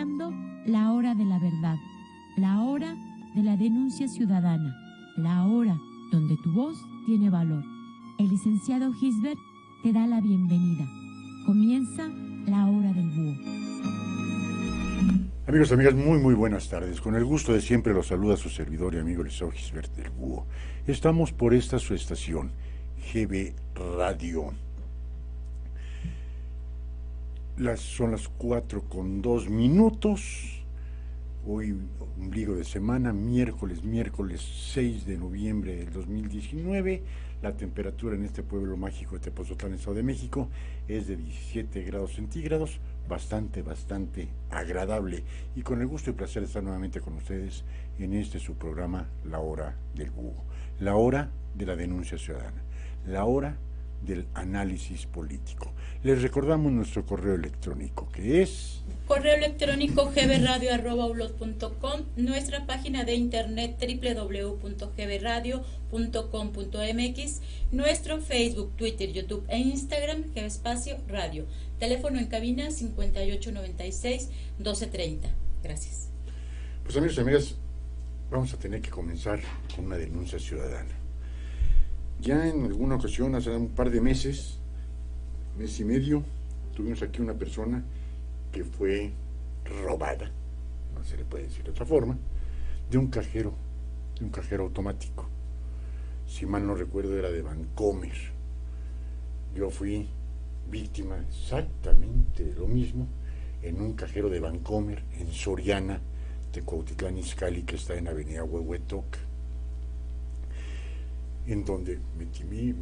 iniciando la hora de la verdad, la hora de la denuncia ciudadana, la hora donde tu voz tiene valor. El licenciado Gisbert te da la bienvenida. Comienza la hora del búho. Amigos y amigas, muy buenas tardes. Con el gusto de siempre los saluda su servidor y amigo el licenciado Gisbert del Búho. Estamos por esta su estación, GB Radio. Son las 4:02. Hoy, ombligo de semana, miércoles 6 de noviembre del 2019. La temperatura en este pueblo mágico de Tepoztlán, Estado de México, es de 17 grados centígrados, bastante agradable. Y con el gusto y placer de estar nuevamente con ustedes en su programa, La Hora del Búho. La hora de la denuncia ciudadana, la hora del análisis político. Les recordamos nuestro correo electrónico, que es correo electrónico gbradio@ulot.com, nuestra página de internet www.gbradio.com.mx, nuestro Facebook, Twitter, YouTube e Instagram, GB Radio. Teléfono en cabina 5896-1230. Gracias. Pues amigos y amigas, vamos a tener que comenzar con una denuncia ciudadana. Ya en alguna ocasión, hace un par de meses, mes y medio, tuvimos aquí una persona que fue robada, no se le puede decir de otra forma, de un cajero automático. Si mal no recuerdo, era de Bancomer. Yo fui víctima exactamente de lo mismo en un cajero de Bancomer en Soriana, de Cuautitlán Izcalli, que está en Avenida Huehuetoca, en donde metí mi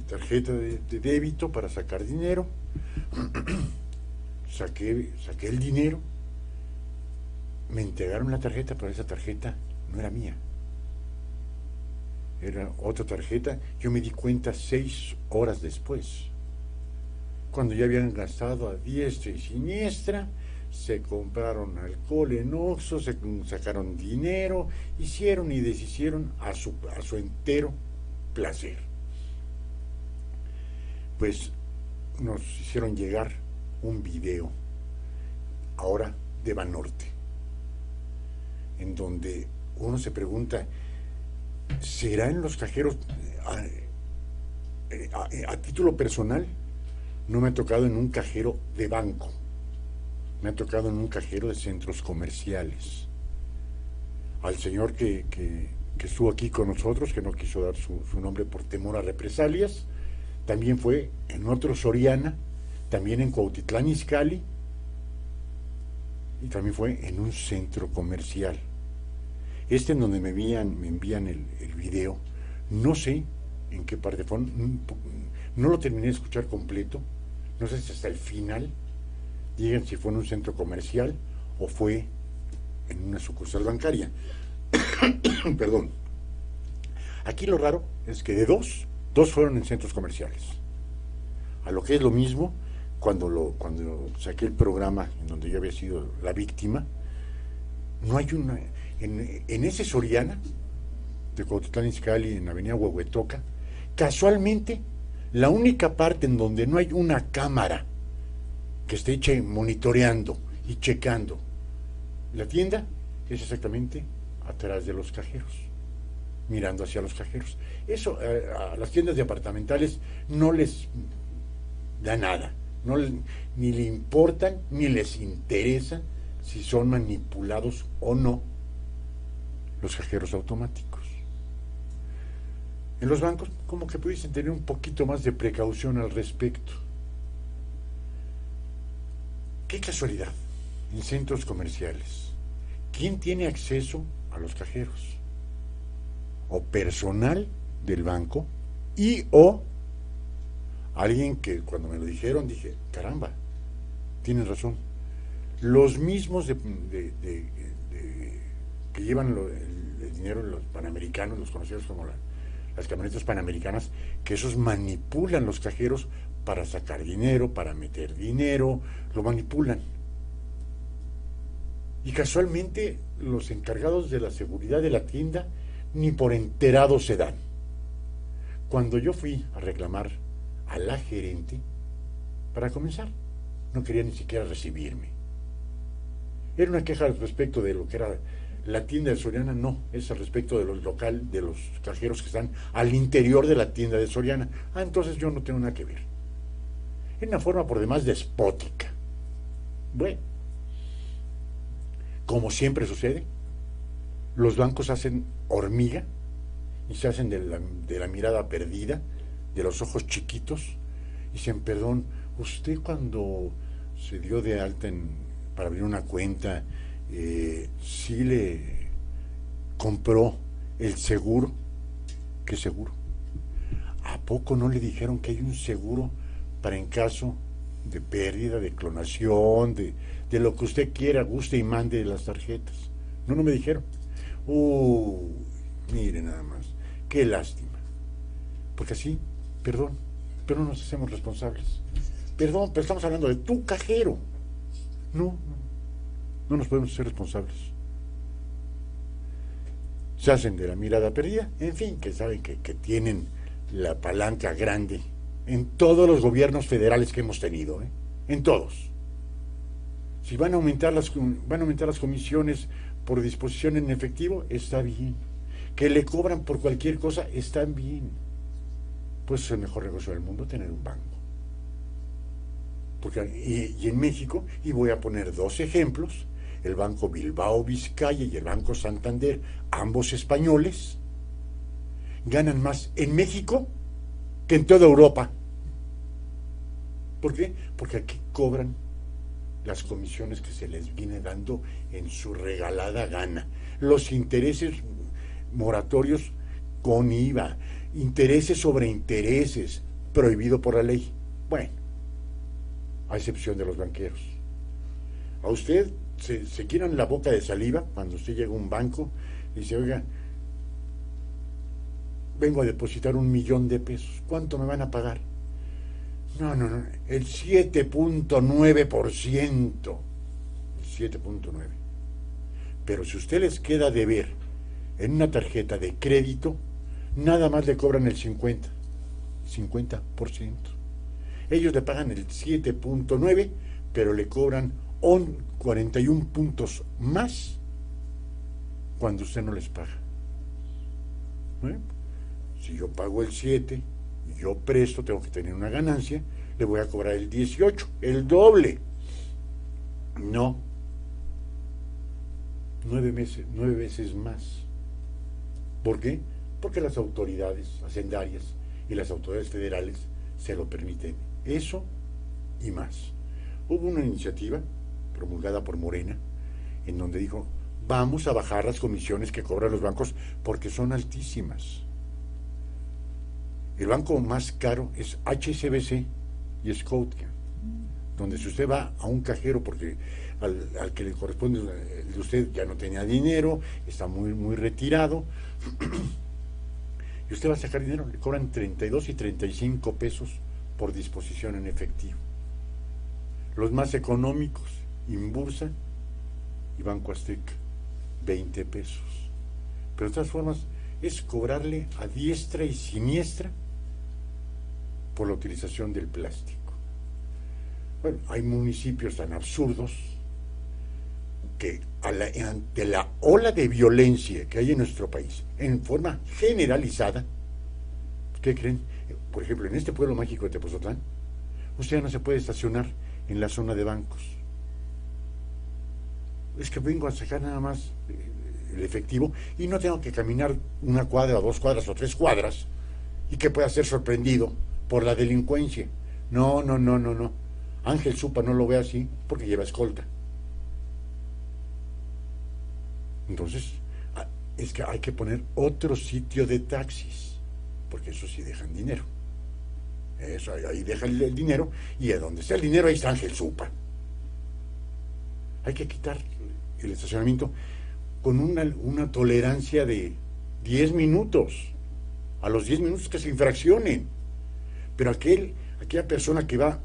tarjeta de débito para sacar dinero. Saqué el dinero, me entregaron la tarjeta, pero esa tarjeta no era mía, era otra tarjeta. Yo me di cuenta 6 horas después, cuando ya habían gastado a diestra y siniestra, se compraron alcohol en Oxxo, se sacaron dinero, hicieron y deshicieron a su entero placer. Pues nos hicieron llegar un video, ahora de Banorte, en donde uno se pregunta, ¿será en los cajeros? A título personal, no me ha tocado en un cajero de banco, me ha tocado en un cajero de centros comerciales. Al señor que estuvo aquí con nosotros, que no quiso dar su nombre por temor a represalias, también fue en otro Soriana, también en Cuautitlán Izcalli, y también fue en un centro comercial. En donde me envían el video, no sé en qué parte fue, no lo terminé de escuchar completo, no sé si hasta el final. Digan si fue en un centro comercial o fue en una sucursal bancaria. Perdón. Aquí lo raro es que de dos fueron en centros comerciales. A lo que es lo mismo, cuando saqué el programa en donde yo había sido la víctima, no hay en ese Soriana de Cuautitlán Izcalli, en Avenida Huehuetoca, casualmente la única parte en donde no hay una cámara que esté monitoreando y checando la tienda es exactamente atrás de los cajeros, mirando hacia los cajeros. Eso a las tiendas departamentales no les da nada, ni le importan, ni les interesa si son manipulados o no los cajeros automáticos. En los bancos como que pudiesen tener un poquito más de precaución al respecto. Qué casualidad, en centros comerciales, ¿quién tiene acceso a los cajeros? O personal del banco o alguien que cuando me lo dijeron dije, caramba, tienen razón. Los mismos que llevan el dinero, los panamericanos, los conocidos como las camionetas panamericanas, que esos manipulan los cajeros para sacar dinero, para meter dinero, lo manipulan. Y casualmente los encargados de la seguridad de la tienda ni por enterados se dan. Cuando yo fui a reclamar a la gerente, para comenzar, no quería ni siquiera recibirme. Era una queja respecto de lo que era la tienda de Soriana, no, es al respecto de los de los cajeros que están al interior de la tienda de Soriana. Ah, entonces yo no tengo nada que ver. Es una forma por demás despótica. Bueno, como siempre sucede, los bancos hacen hormiga y se hacen de la mirada perdida, de los ojos chiquitos, y dicen, perdón, usted cuando se dio de alta para abrir una cuenta, sí le compró el seguro. ¿Qué seguro? ¿A poco no le dijeron que hay un seguro para en caso de pérdida, de clonación, de lo que usted quiera, guste y mande de las tarjetas? No, no me dijeron. Mire nada más, qué lástima. Porque así, perdón, pero no nos hacemos responsables. Perdón, pero estamos hablando de tu cajero. No nos podemos hacer responsables. Se hacen de la mirada perdida, en fin, que saben que tienen la palanca grande en todos los gobiernos federales que hemos tenido, en todos. Si van a aumentar las comisiones por disposición en efectivo, está bien. Que le cobran por cualquier cosa, está bien. Pues es el mejor negocio del mundo tener un banco. Y en México, y voy a poner dos ejemplos, el Banco Bilbao Vizcaya y el Banco Santander, ambos españoles, ganan más en México que en toda Europa. ¿Por qué? Porque aquí cobran las comisiones que se les viene dando en su regalada gana. Los intereses moratorios con IVA, intereses sobre intereses, prohibido por la ley. Bueno, a excepción de los banqueros. A usted se quitan la boca de saliva cuando usted llega a un banco y dice, oiga, vengo a depositar 1,000,000 de pesos, ¿cuánto me van a pagar? No, el 7.9%. El 7.9%. Pero si usted les queda de ver en una tarjeta de crédito, nada más le cobran el 50%. Ellos le pagan el 7.9%, pero le cobran 41 puntos más cuando usted no les paga. Si yo pago el 7 y yo presto, tengo que tener una ganancia, le voy a cobrar el 18, el doble. No, 9 veces más. ¿Por qué? Porque las autoridades hacendarias y las autoridades federales se lo permiten. Eso y más. Hubo una iniciativa promulgada por Morena en donde dijo, vamos a bajar las comisiones que cobran los bancos porque son altísimas. El banco más caro es HSBC y Scotia, donde si usted va a un cajero porque al que le corresponde de usted ya no tenía dinero, está muy retirado, y usted va a sacar dinero, le cobran 32 y 35 pesos por disposición en efectivo. Los más económicos, Inbursa y Banco Azteca, 20 pesos. Pero de todas formas, es cobrarle a diestra y siniestra por la utilización del plástico. Bueno, hay municipios tan absurdos que ante la ola de violencia que hay en nuestro país, en forma generalizada, ¿qué creen? Por ejemplo, en este pueblo mágico de Tepoztlán, usted ya no se puede estacionar en la zona de bancos. Es que vengo a sacar nada más el efectivo y no tengo que caminar 1 cuadra, 2 cuadras o 3 cuadras y que pueda ser sorprendido por la delincuencia. No. Ángel Supa no lo ve así porque lleva escolta. Entonces, es que hay que poner otro sitio de taxis, porque eso sí dejan dinero. Eso, ahí dejan el dinero, y a donde está el dinero, ahí está Ángel Supa. Hay que quitar el estacionamiento con una tolerancia de 10 minutos. A los 10 minutos que se infraccionen. Pero aquella persona que va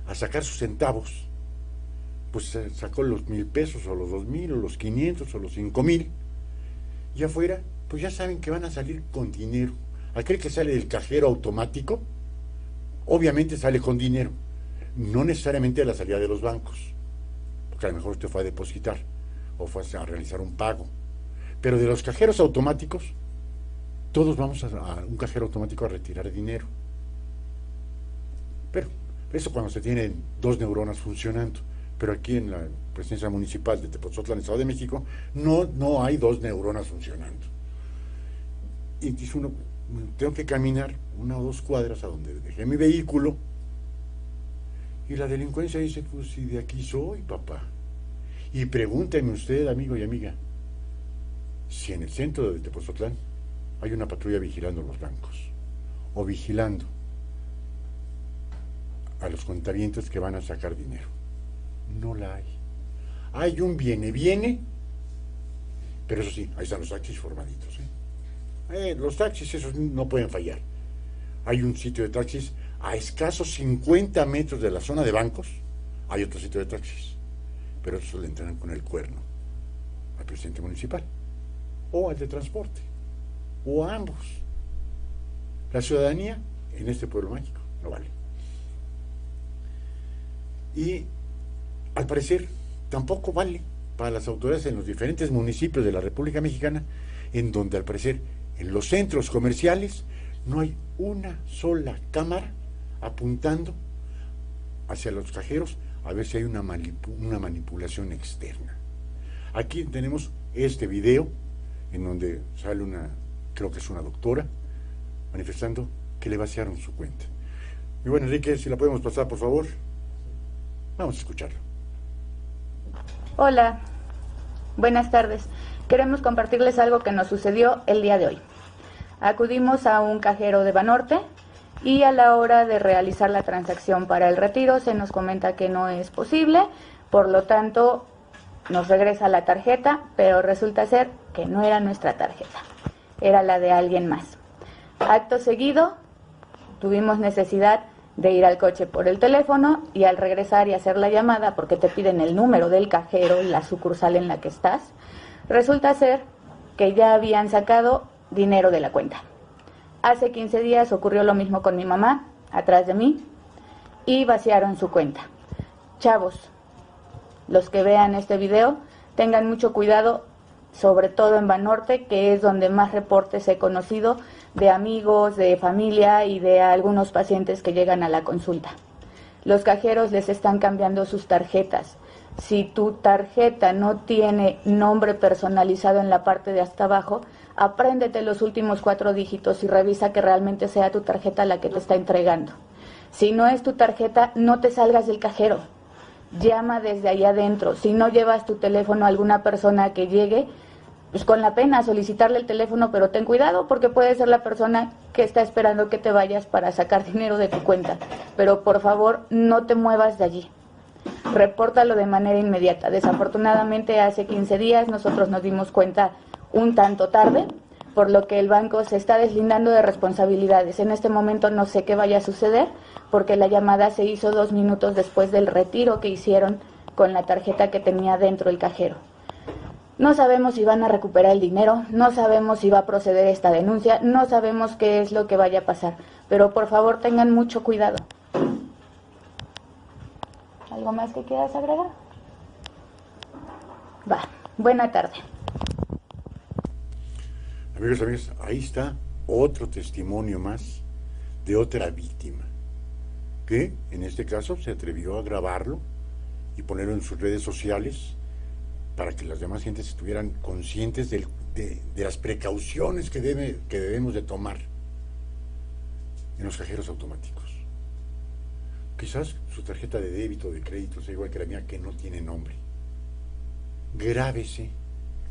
a sacar sus centavos, pues sacó los 1,000 pesos, o los 2,000, o los 500, o los 5,000, y afuera, pues ya saben que van a salir con dinero. Aquel que sale del cajero automático, obviamente sale con dinero, no necesariamente a la salida de los bancos, porque a lo mejor usted fue a depositar o fue a realizar un pago. Pero de los cajeros automáticos, todos vamos a un cajero automático a retirar dinero. Pero eso cuando se tienen 2 neuronas funcionando. Pero aquí en la presidencia municipal de Tepoztlán, Estado de México, no hay 2 neuronas funcionando. Y dice uno, tengo que caminar 1 o 2 cuadras a donde dejé mi vehículo, y la delincuencia dice, pues si de aquí soy, papá. Y pregúnteme usted, amigo y amiga, si en el centro de Tepoztlán hay una patrulla vigilando los bancos, o vigilando a los cuentavientes que van a sacar dinero. No la hay. Hay un viene, pero eso sí, ahí están los taxis formaditos. Los taxis, esos no pueden fallar. Hay un sitio de taxis a escasos 50 metros de la zona de bancos, hay otro sitio de taxis, pero esos le entran con el cuerno al presidente municipal, o al de transporte, o a ambos. La ciudadanía en este pueblo mágico no vale. Y al parecer tampoco vale para las autoridades en los diferentes municipios de la República Mexicana, en donde al parecer en los centros comerciales no hay una sola cámara apuntando hacia los cajeros a ver si hay una manipulación externa. Aquí tenemos este video en donde sale creo que es una doctora, manifestando que le vaciaron su cuenta. Muy bueno, Enrique, si la podemos pasar, por favor. Vamos a escucharlo. Hola, buenas tardes. Queremos compartirles algo que nos sucedió el día de hoy. Acudimos a un cajero de Banorte y a la hora de realizar la transacción para el retiro se nos comenta que no es posible, por lo tanto nos regresa la tarjeta, pero resulta ser que no era nuestra tarjeta, era la de alguien más. Acto seguido, tuvimos necesidad de ir al coche por el teléfono y al regresar y hacer la llamada, porque te piden el número del cajero y la sucursal en la que estás, resulta ser que ya habían sacado dinero de la cuenta. Hace 15 días ocurrió lo mismo con mi mamá, atrás de mí, y vaciaron su cuenta. Chavos, los que vean este video, tengan mucho cuidado, sobre todo en Banorte, que es donde más reportes he conocido de amigos, de familia y de algunos pacientes que llegan a la consulta. Los cajeros les están cambiando sus tarjetas. Si tu tarjeta no tiene nombre personalizado en la parte de hasta abajo, apréndete los últimos 4 dígitos y revisa que realmente sea tu tarjeta la que te está entregando. Si no es tu tarjeta, no te salgas del cajero. Llama desde allá adentro. Si no llevas tu teléfono a alguna persona que llegue, pues con la pena solicitarle el teléfono, pero ten cuidado porque puede ser la persona que está esperando que te vayas para sacar dinero de tu cuenta. Pero por favor, no te muevas de allí. Repórtalo de manera inmediata. Desafortunadamente hace 15 días nosotros nos dimos cuenta un tanto tarde, por lo que el banco se está deslindando de responsabilidades. En este momento no sé qué vaya a suceder, porque la llamada se hizo 2 minutos después del retiro que hicieron con la tarjeta que tenía dentro el cajero. No sabemos si van a recuperar el dinero, no sabemos si va a proceder esta denuncia, no sabemos qué es lo que vaya a pasar, pero por favor tengan mucho cuidado. ¿Algo más que quieras agregar? Va, buena tarde. Amigos, amigas, ahí está otro testimonio más de otra víctima, que en este caso se atrevió a grabarlo y ponerlo en sus redes sociales para que las demás gentes estuvieran conscientes de las precauciones que debemos de tomar en los cajeros automáticos. Quizás su tarjeta de débito o de crédito sea igual que la mía, que no tiene nombre. Grábese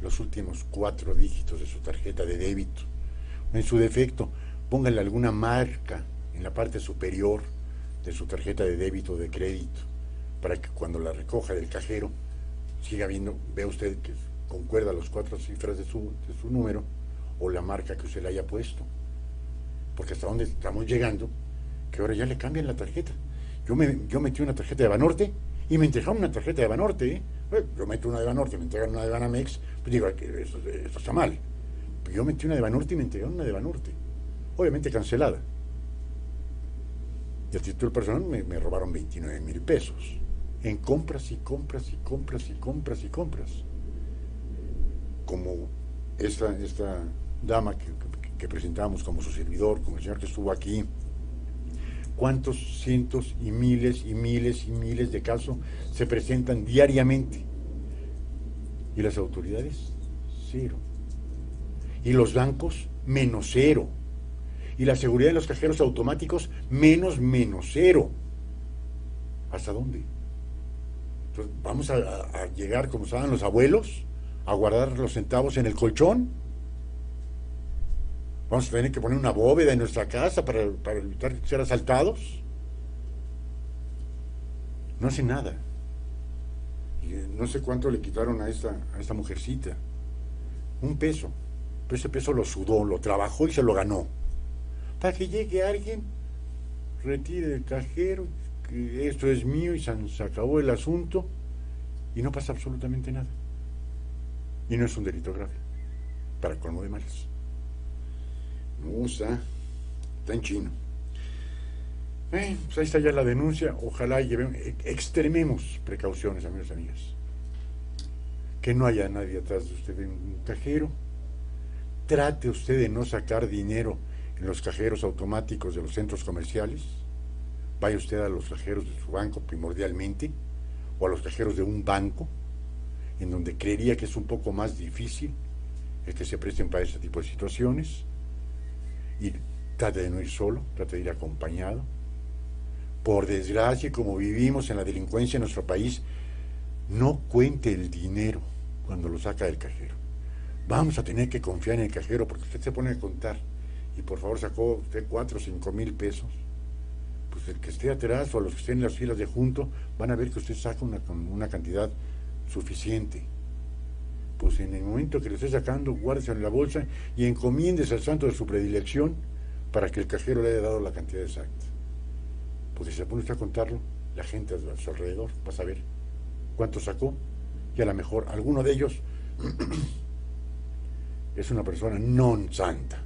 los últimos 4 dígitos de su tarjeta de débito. En su defecto, póngale alguna marca en la parte superior de su tarjeta de débito o de crédito, para que cuando la recoja del cajero siga viendo, vea usted que concuerda los 4 cifras de su número o la marca que usted le haya puesto. Porque hasta donde estamos llegando, que ahora ya le cambian la tarjeta. Yo metí una tarjeta de Banorte y me entregaron una tarjeta de Banorte. Yo meto una de Banorte y me entregan una de Banamex, pues digo, eso está mal. Pero yo metí una de Banorte y me entregaron una de Banorte, obviamente cancelada. Y a título personal me robaron 29,000 pesos en compras y compras y compras y compras y compras. Como esta dama que presentamos como su servidor, como el señor que estuvo aquí. ¿Cuántos cientos y miles y miles y miles de casos se presentan diariamente? ¿Y las autoridades? Cero. ¿Y los bancos? Menos cero. ¿Y la seguridad de los cajeros automáticos? Menos cero. ¿Hasta dónde? Entonces, ¿vamos a llegar, como estaban los abuelos, a guardar los centavos en el colchón? ¿Vamos a tener que poner una bóveda en nuestra casa para evitar ser asaltados? No hace nada. Y no sé cuánto le quitaron a esta mujercita. $1. Pero ese peso lo sudó, lo trabajó y se lo ganó. Para que llegue alguien, retire el cajero, que esto es mío y se acabó el asunto y no pasa absolutamente nada. Y no es un delito grave, para colmo de males. No, está en chino. Pues ahí está ya la denuncia. Ojalá extrememos precauciones, amigos y amigas. Que no haya nadie atrás de usted en un cajero. Trate usted de no sacar dinero en los cajeros automáticos de los centros comerciales. Vaya usted a los cajeros de su banco primordialmente, o a los cajeros de un banco, en donde creería que es un poco más difícil el que se presten para ese tipo de situaciones. Y trate de no ir solo, trate de ir acompañado. Por desgracia, como vivimos en la delincuencia en nuestro país, no cuente el dinero cuando lo saca del cajero. Vamos a tener que confiar en el cajero, porque usted se pone a contar y por favor sacó usted 4 o 5 mil pesos. Pues el que esté atrás o los que estén en las filas de junto van a ver que usted saca una cantidad suficiente. Pues en el momento que le esté sacando, guárdese en la bolsa y encomiéndese al santo de su predilección para que el cajero le haya dado la cantidad exacta. Pues si se pone usted a contarlo, la gente a su alrededor va a saber cuánto sacó, y a lo mejor alguno de ellos es una persona non santa.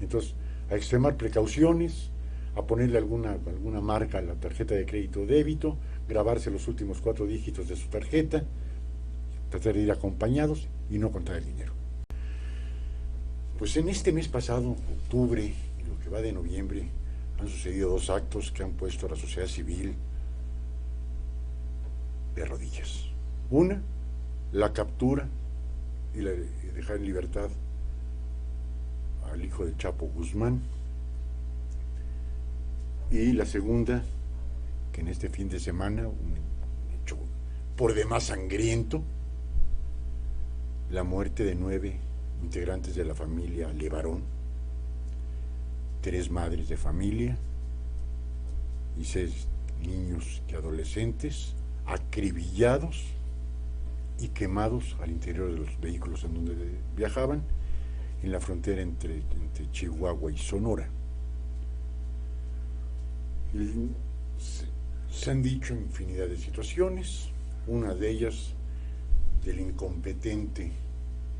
Entonces, a extremar precauciones, a ponerle alguna marca a la tarjeta de crédito o débito, grabarse los últimos 4 dígitos de su tarjeta, tratar de ir acompañados y no contar el dinero. Pues en este mes pasado, octubre, y lo que va de noviembre, han sucedido 2 actos que han puesto a la sociedad civil de rodillas. Una, la captura y dejar en libertad al hijo del Chapo Guzmán. Y la segunda, que en este fin de semana, un hecho por demás sangriento, la muerte de 9 integrantes de la familia Levarón, 3 madres de familia y 6 niños y adolescentes acribillados y quemados al interior de los vehículos en donde viajaban, en la frontera entre Chihuahua y Sonora. Se han dicho infinidad de situaciones, una de ellas del incompetente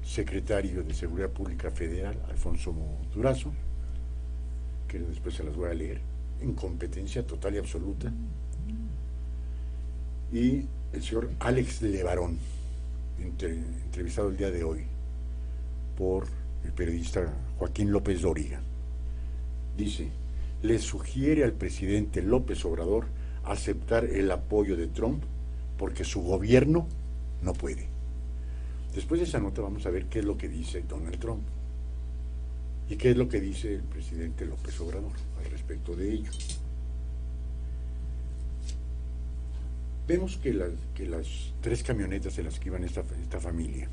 secretario de Seguridad Pública Federal, Alfonso Durazo, que después se las voy a leer, incompetencia total y absoluta, y el señor Alex Levarón, entrevistado el día de hoy por el periodista Joaquín López Dóriga. Dice: le sugiere al presidente López Obrador aceptar el apoyo de Trump porque su gobierno no puede. Después de esa nota vamos a ver qué es lo que dice Donald Trump y qué es lo que dice el presidente López Obrador al respecto de ello. Vemos que las 3 camionetas en las que iban esta familia,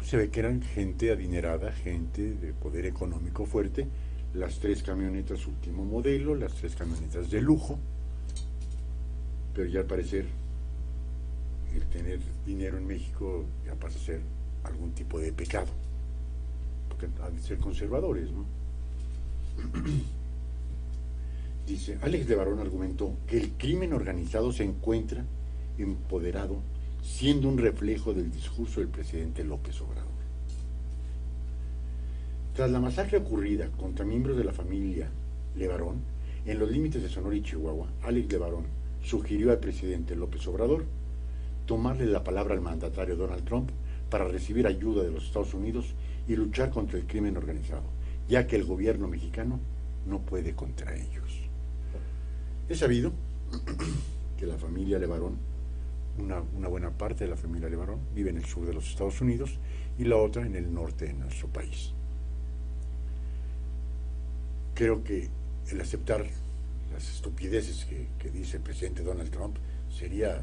se ve que eran gente adinerada, gente de poder económico fuerte. Las 3 camionetas último modelo, las 3 camionetas de lujo, pero ya al parecer el tener dinero en México ya pasa a ser algún tipo de pecado, porque han de ser conservadores, ¿no? Dice, Alex Levarón argumentó que el crimen organizado se encuentra empoderado, siendo un reflejo del discurso del presidente López Obrador. Tras la masacre ocurrida contra miembros de la familia Levarón en los límites de Sonora y Chihuahua, Alex Levarón, sugirió al presidente López Obrador tomarle la palabra al mandatario Donald Trump para recibir ayuda de los Estados Unidos y luchar contra el crimen organizado, ya que el gobierno mexicano no puede contra ellos. Es sabido que la familia Levarón, una buena parte de la familia Levarón, vive en el sur de los Estados Unidos y la otra en el norte de nuestro país. Creo que el aceptar las estupideces que dice el presidente Donald Trump sería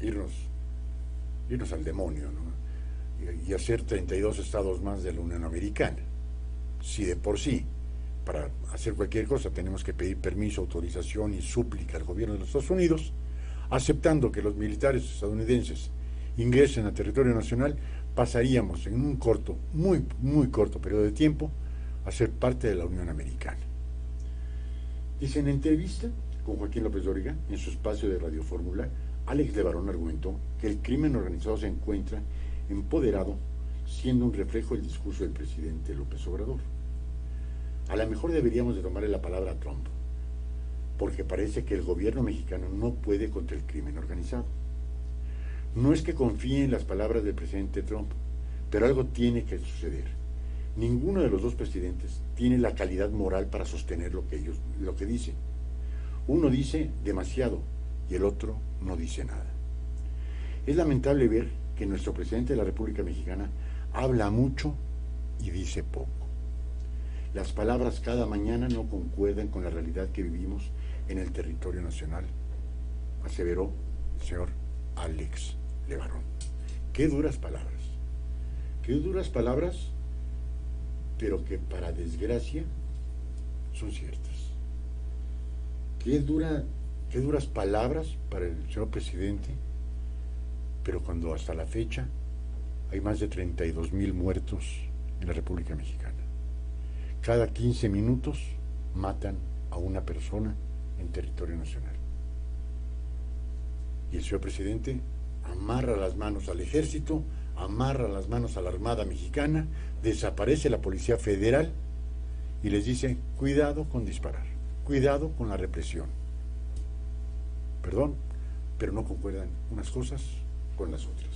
irnos al demonio, ¿no? Y hacer 32 estados más de la Unión Americana. Si de por sí, para hacer cualquier cosa tenemos que pedir permiso, autorización y súplica al gobierno de los Estados Unidos, aceptando que los militares estadounidenses ingresen a territorio nacional, pasaríamos en un corto, muy corto periodo de tiempo a ser parte de la Unión Americana. Dice en entrevista con Joaquín López Dóriga, en su espacio de Radio Fórmula, Alex Levarón argumentó que el crimen organizado se encuentra empoderado, siendo un reflejo del discurso del presidente López Obrador. A lo mejor deberíamos de tomarle la palabra a Trump, porque parece que el gobierno mexicano no puede contra el crimen organizado. No es que confíe en las palabras del presidente Trump, pero algo tiene que suceder. Ninguno de los dos presidentes tiene la calidad moral para sostener lo que dicen. Uno dice demasiado y el otro no dice nada. Es lamentable ver que nuestro presidente de la República Mexicana habla mucho y dice poco. Las palabras cada mañana no concuerdan con la realidad que vivimos en el territorio nacional, aseveró el señor Alex Levarón. Qué duras palabras, pero que para desgracia son ciertas. Qué duras palabras para el señor presidente, pero cuando hasta la fecha hay más de 32,000 muertos en la República Mexicana. Cada 15 minutos matan a una persona en territorio nacional. Y el señor presidente amarra las manos al ejército, amarra las manos a la Armada Mexicana, desaparece la Policía Federal y les dice, cuidado con disparar, cuidado con la represión. Perdón, pero no concuerdan unas cosas con las otras.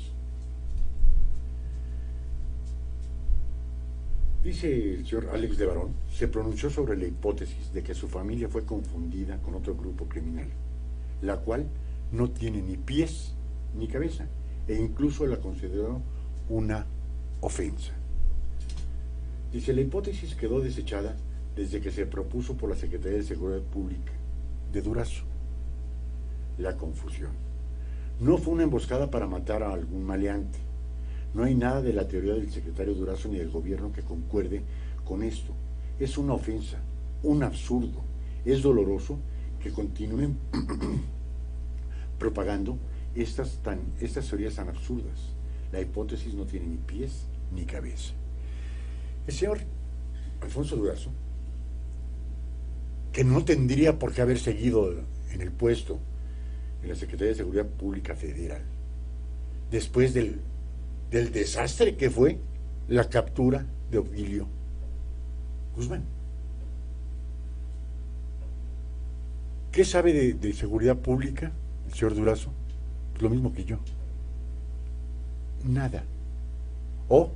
Dice el señor Alex Levarón, se pronunció sobre la hipótesis de que su familia fue confundida con otro grupo criminal, la cual no tiene ni pies ni cabeza, e incluso la consideró una ofensa. Dice, la hipótesis quedó desechada desde que se propuso por la Secretaría de Seguridad Pública de Durazo. La confusión. No fue una emboscada para matar a algún maleante. No hay nada de la teoría del secretario Durazo ni del gobierno que concuerde con esto. Es una ofensa, un absurdo. Es doloroso que continúen propagando estas teorías tan absurdas. La hipótesis no tiene ni pies ni cabeza. El señor Alfonso Durazo, que no tendría por qué haber seguido en el puesto en la Secretaría de Seguridad Pública Federal, después del desastre que fue la captura de Ovidio Guzmán. ¿Qué sabe de seguridad pública el señor Durazo? Pues lo mismo que yo. Nada. O,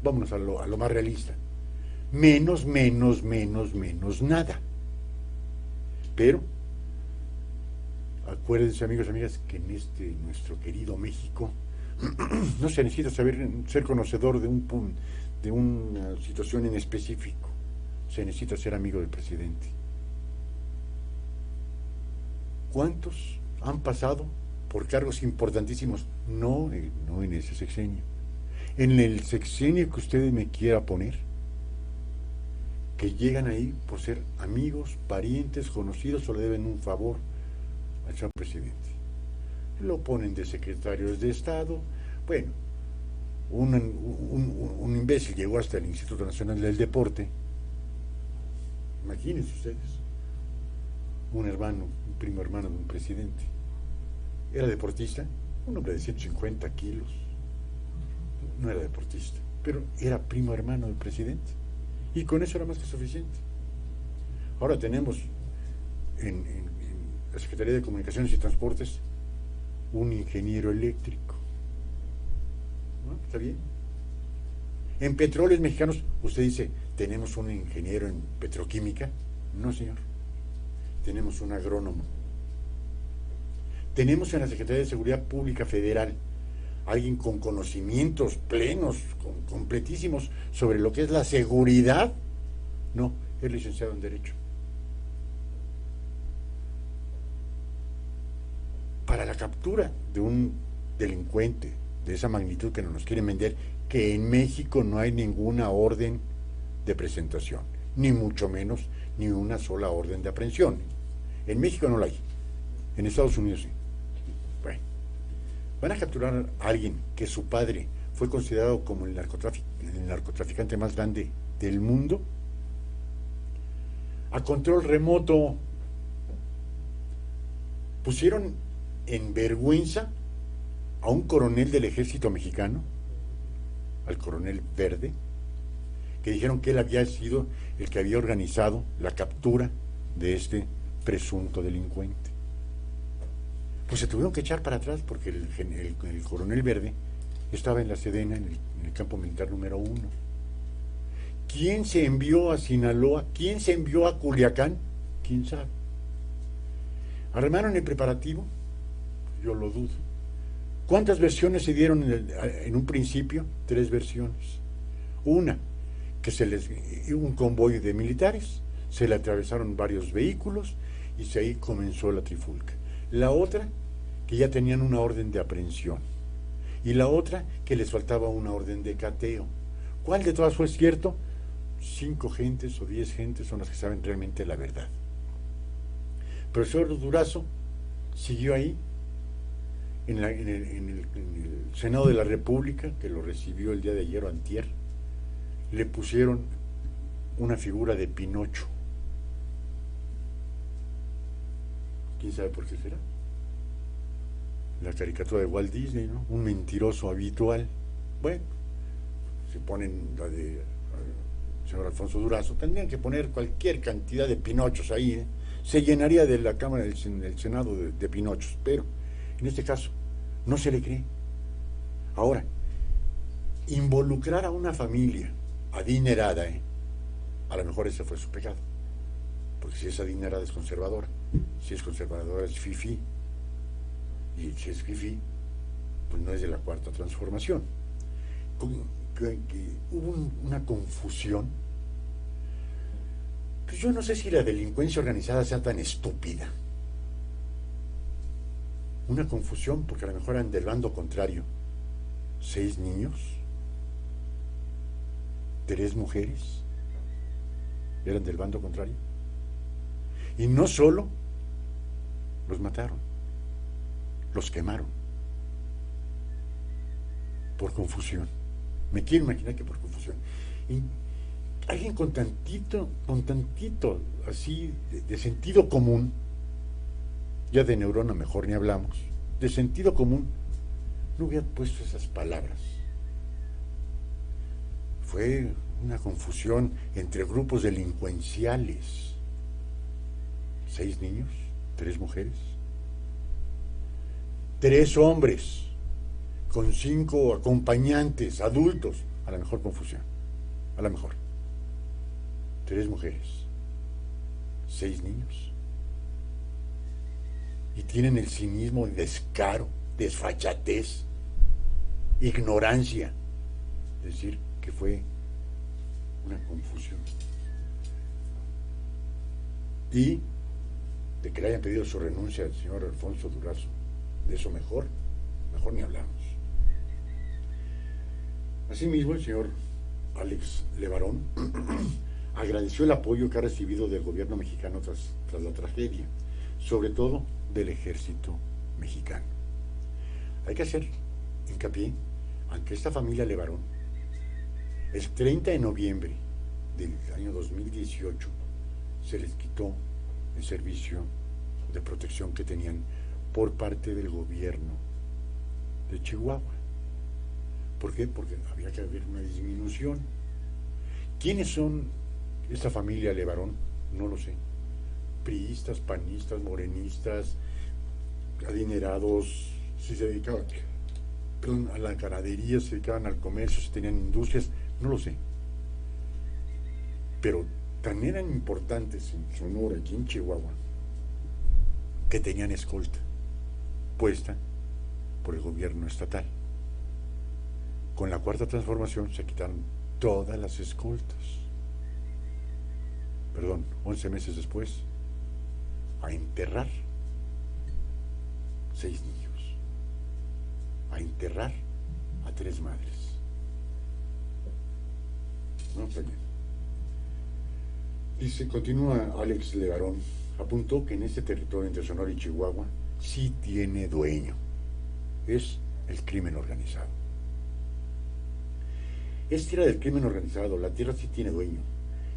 vámonos a lo más realista, menos nada. Pero acuérdense, amigos y amigas, que en nuestro querido México no se necesita ser conocedor de una situación en específico, se necesita ser amigo del presidente. ¿Cuántos han pasado por cargos importantísimos? No en ese sexenio. En el sexenio que usted me quiera poner, que llegan ahí por ser amigos, parientes, conocidos o le deben un favor al señor presidente. Lo ponen de secretarios de Estado. Bueno, un imbécil llegó hasta el Instituto Nacional del Deporte. Imagínense ustedes, un primo hermano de un presidente. Era deportista, un hombre de 150 kilos. No era deportista, pero era primo hermano del presidente. Y con eso era más que suficiente. Ahora tenemos la Secretaría de Comunicaciones y Transportes un ingeniero eléctrico. ¿No? ¿Está bien? En Petróleos Mexicanos, usted dice, ¿tenemos un ingeniero en petroquímica? No, señor. Tenemos un agrónomo. Tenemos en la Secretaría de Seguridad Pública Federal alguien con conocimientos plenos, completísimos sobre lo que es la seguridad. No, es licenciado en Derecho. Para la captura de un delincuente de esa magnitud que nos quieren vender, que en México no hay ninguna orden de presentación, ni mucho menos ni una sola orden de aprehensión. En México no la hay, en Estados Unidos sí. Bueno, van a capturar a alguien que su padre fue considerado como el narcotraficante más grande del mundo, a control remoto. Pusieron en vergüenza a un coronel del ejército mexicano, al coronel Verde, que dijeron que él había sido el que había organizado la captura de este presunto delincuente. Pues se tuvieron que echar para atrás porque el coronel Verde estaba en la Sedena, en el campo militar número 1. ¿Quién se envió a Sinaloa? ¿Quién se envió a Culiacán? ¿Quién sabe? ¿Armaron el preparativo? Yo lo dudo. ¿Cuántas versiones se dieron en un principio? 3 versiones. Una, que un convoy de militares, se le atravesaron varios vehículos y ahí comenzó la trifulca. La otra, que ya tenían una orden de aprehensión. Y la otra, que les faltaba una orden de cateo. ¿Cuál de todas fue cierto? 5 gentes o 10 gentes son las que saben realmente la verdad. Pero el señor Durazo siguió ahí, en el Senado de la República, que lo recibió el día de ayer o antier, le pusieron una figura de Pinocho. ¿Quién sabe por qué será? La caricatura de Walt Disney, ¿no? Un mentiroso habitual. Bueno, se ponen la de señor Alfonso Durazo, tendrían que poner cualquier cantidad de Pinochos ahí, ¿eh? Se llenaría de la Cámara del Senado de Pinochos, pero en este caso no se le cree. Ahora, involucrar a una familia adinerada, a lo mejor ese fue su pecado, porque si es adinerada es conservadora, si es conservadora es fifí, y si es fifí, pues no es de la Cuarta Transformación. Hubo una confusión. Pues yo no sé si la delincuencia organizada sea tan estúpida. Una confusión porque a lo mejor eran del bando contrario. 6 niños, 3 mujeres, eran del bando contrario. Y no solo los mataron, los quemaron. Por confusión. Me quiero imaginar que por confusión. Y alguien con tantito así de sentido común, ya de neurona mejor ni hablamos, de sentido común, no hubiera puesto esas palabras. Fue una confusión entre grupos delincuenciales. 6 niños, 3 mujeres, 3 hombres, con 5 acompañantes, adultos, a la mejor confusión, a la mejor. 3 mujeres, 6 niños. Y tienen el cinismo, el descaro, desfachatez, ignorancia, decir que fue una confusión. Y de que le hayan pedido su renuncia al señor Alfonso Durazo, de eso mejor ni hablamos. Asimismo, el señor Alex Levarón agradeció el apoyo que ha recibido del gobierno mexicano tras la tragedia, sobre todo del ejército mexicano. Hay que hacer hincapié en que esta familia Levarón, el 30 de noviembre del año 2018, se les quitó el servicio de protección que tenían por parte del gobierno de Chihuahua. ¿Por qué? Porque había que haber una disminución. ¿Quiénes son esta familia Levarón? No lo sé. priistas, panistas, morenistas, adinerados, si se dedicaban, perdón, a la ganadería, se dedicaban al comercio, si tenían industrias, no lo sé. Pero tan eran importantes en Sonora y en Chihuahua que tenían escolta puesta por el gobierno estatal. Con la Cuarta Transformación se quitaron todas las escoltas. Perdón, 11 meses después, a enterrar 6 niños, a enterrar a 3 madres. No, está bien. Dice, continúa Alex Levarón, apuntó que en este territorio entre Sonora y Chihuahua sí tiene dueño. Es el crimen organizado. Es tierra del crimen organizado, la tierra sí tiene dueño.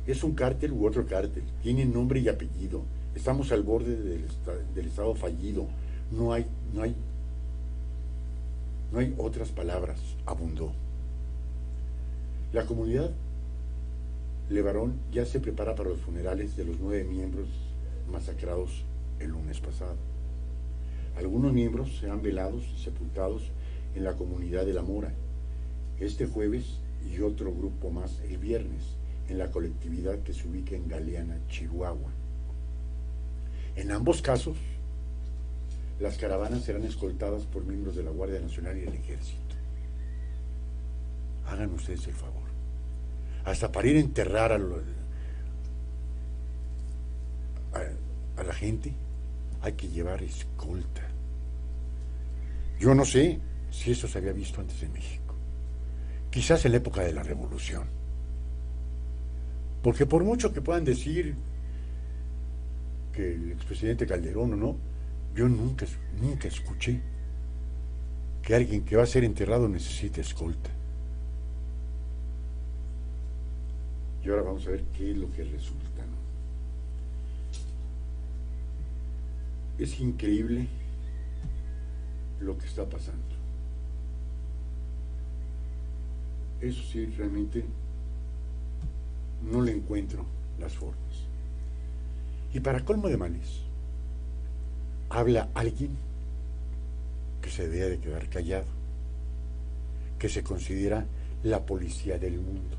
Es un cártel u otro cártel, tiene nombre y apellido. Estamos al borde del estado fallido. No hay otras palabras, abundó. La comunidad Levarón ya se prepara para los funerales de los 9 miembros masacrados el lunes pasado. Algunos miembros serán velados y sepultados en la comunidad de La Mora este jueves y otro grupo más el viernes en la colectividad que se ubica en Galeana, Chihuahua. En ambos casos, las caravanas serán escoltadas por miembros de la Guardia Nacional y el Ejército. Hagan ustedes el favor. Hasta para ir a enterrar a la gente hay que llevar escolta. Yo no sé si eso se había visto antes en México. Quizás en la época de la Revolución. Porque por mucho que puedan decir que el expresidente Calderón o no, yo nunca escuché que alguien que va a ser enterrado necesite escolta. Y ahora vamos a ver qué es lo que resulta, ¿no? Es increíble lo que está pasando. Eso sí, realmente no le encuentro las formas. Y para colmo de males, habla alguien que se debe de quedar callado, que se considera la policía del mundo,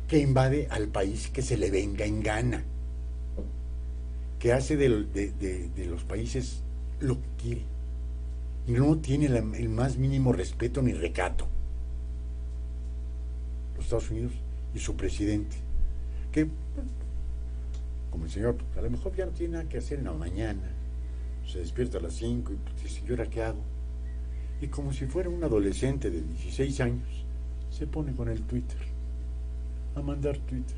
que invade al país que se le venga en gana, que hace de los países lo que quiere, y no tiene el más mínimo respeto ni recato. Los Estados Unidos y su presidente, que, como el señor, a lo mejor ya no tiene nada que hacer en la mañana, se despierta a las 5 y dice, ¿y ahora qué hago? Y como si fuera un adolescente de 16 años, se pone con el Twitter, a mandar Twitter,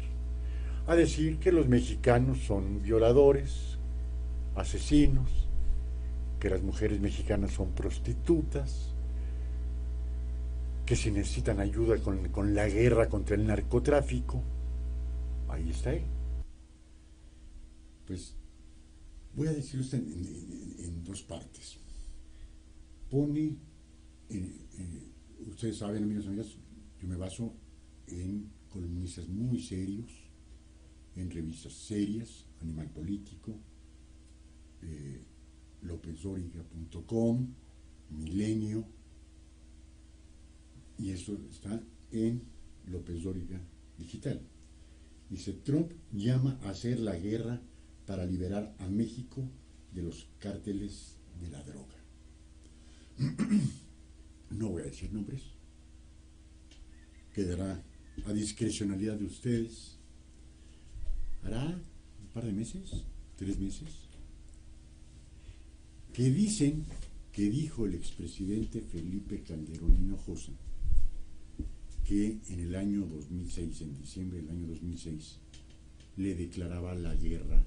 a decir que los mexicanos son violadores, asesinos, que las mujeres mexicanas son prostitutas, que si necesitan ayuda con la guerra contra el narcotráfico. Ahí está él. Pues voy a decirlo en 2 partes. Pone, ustedes saben, amigos y amigas, yo me baso en columnistas muy serios, en revistas serias, Animal Político, lopezoriga.com, Milenio, y eso está en López Dóriga Digital. Dice, Trump llama a hacer la guerra para liberar a México de los cárteles de la droga. No voy a decir nombres, quedará a discrecionalidad de ustedes. Hará un par de meses, 3 meses, que dicen que dijo el expresidente Felipe Calderón Hinojosa que en el año 2006, en diciembre del año 2006, le declaraba la guerra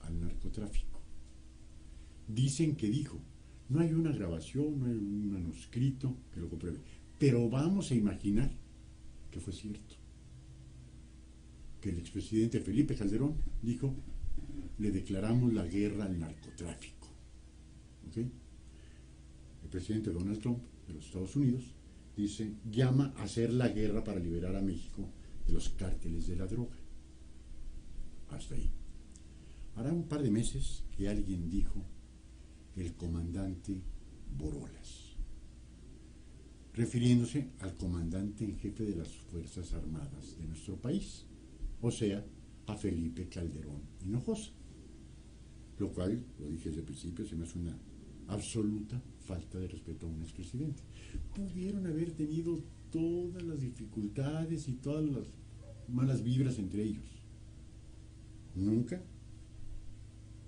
al narcotráfico. Dicen que dijo, no hay una grabación, no hay un manuscrito que lo compruebe, pero vamos a imaginar que fue cierto, que el expresidente Felipe Calderón dijo, le declaramos la guerra al narcotráfico. ¿Ok? El presidente Donald Trump de los Estados Unidos dice, llama a hacer la guerra para liberar a México de los cárteles de la droga. Hasta ahí. hará un par de meses que alguien dijo el comandante Borolas, refiriéndose al comandante en jefe de las Fuerzas Armadas de nuestro país, o sea, a Felipe Calderón Hinojosa, lo cual, lo dije desde el principio, se me hace una absoluta falta de respeto a un expresidente. Pudieron haber tenido todas las dificultades y todas las malas vibras entre ellos. Nunca,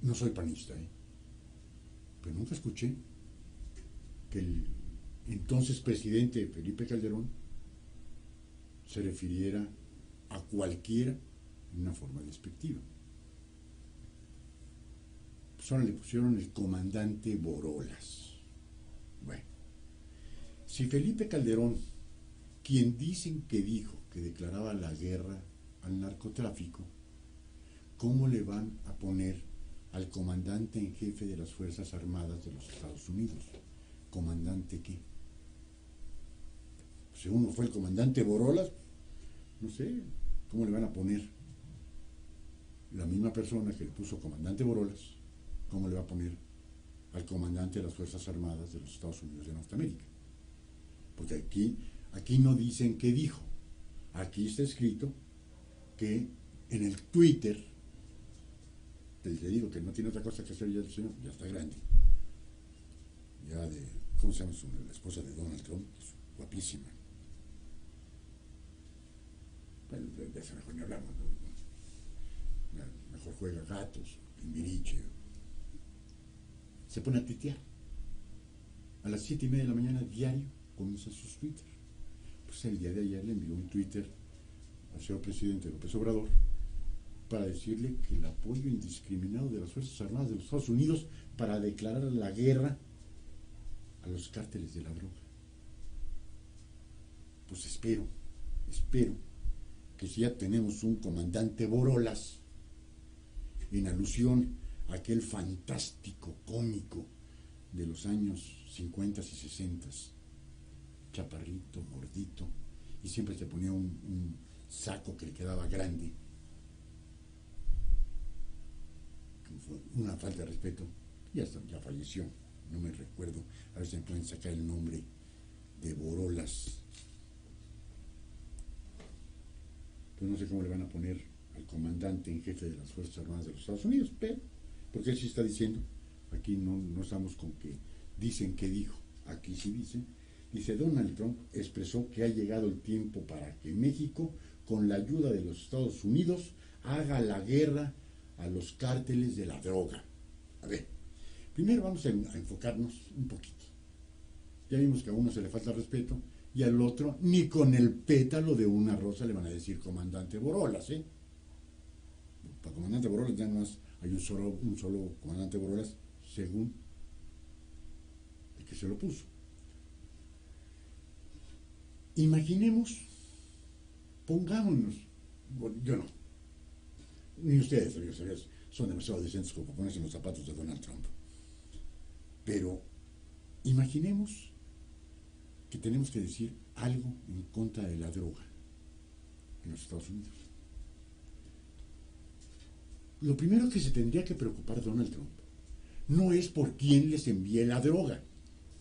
no soy panista, pero nunca escuché que el entonces presidente Felipe Calderón se refiriera a cualquiera en una forma despectiva. Pues ahora le pusieron el comandante Borolas. Bueno, si Felipe Calderón, quien dicen que dijo que declaraba la guerra al narcotráfico, ¿cómo le van a poner al comandante en jefe de las Fuerzas Armadas de los Estados Unidos? ¿Comandante qué? Si uno fue el comandante Borolas, no sé, ¿cómo le van a poner? La misma persona que le puso comandante Borolas, ¿cómo le va a poner al comandante de las Fuerzas Armadas de los Estados Unidos de Norteamérica? Porque aquí no dicen qué dijo. Aquí está escrito que en el Twitter, le digo que no tiene otra cosa que hacer ya el señor, ya está grande. Ya de, ¿cómo se llama? La esposa de Donald Trump, es guapísima. Bueno, de eso mejor ni hablamos, ¿no? Mejor juega gatos, Timbiriche. Se pone a tuitear. A las 7:30 de la mañana diario comienza sus Twitter. Pues el día de ayer le envió un Twitter al señor presidente López Obrador para decirle que el apoyo indiscriminado de las Fuerzas Armadas de los Estados Unidos para declarar la guerra a los cárteles de la droga. Pues espero que si ya tenemos un comandante Borolas, en alusión a aquel fantástico cómico de los años 50 y 60, chaparrito, gordito, y siempre se ponía un saco que le quedaba grande. Una falta de respeto. Ya falleció, no me recuerdo, a ver si me pueden sacar el nombre de Borolas. Pues no sé cómo le van a poner al comandante en jefe de las Fuerzas Armadas de los Estados Unidos, pero, porque él sí está diciendo, aquí no estamos con que dicen que dijo, aquí sí dice Donald Trump expresó que ha llegado el tiempo para que México, con la ayuda de los Estados Unidos, haga la guerra a los cárteles de la droga. A ver, primero vamos a enfocarnos un poquito. Ya vimos que a uno se le falta respeto y al otro ni con el pétalo de una rosa le van a decir comandante Borolas, Para comandante Borolas ya no hay un solo comandante Borolas según el que se lo puso. Imaginemos, pongámonos, yo no, ni ustedes son demasiado decentes como para ponerse en los zapatos de Donald Trump, pero imaginemos que tenemos que decir algo en contra de la droga en los Estados Unidos. Lo primero que se tendría que preocupar Donald Trump no es por quién les envíe la droga,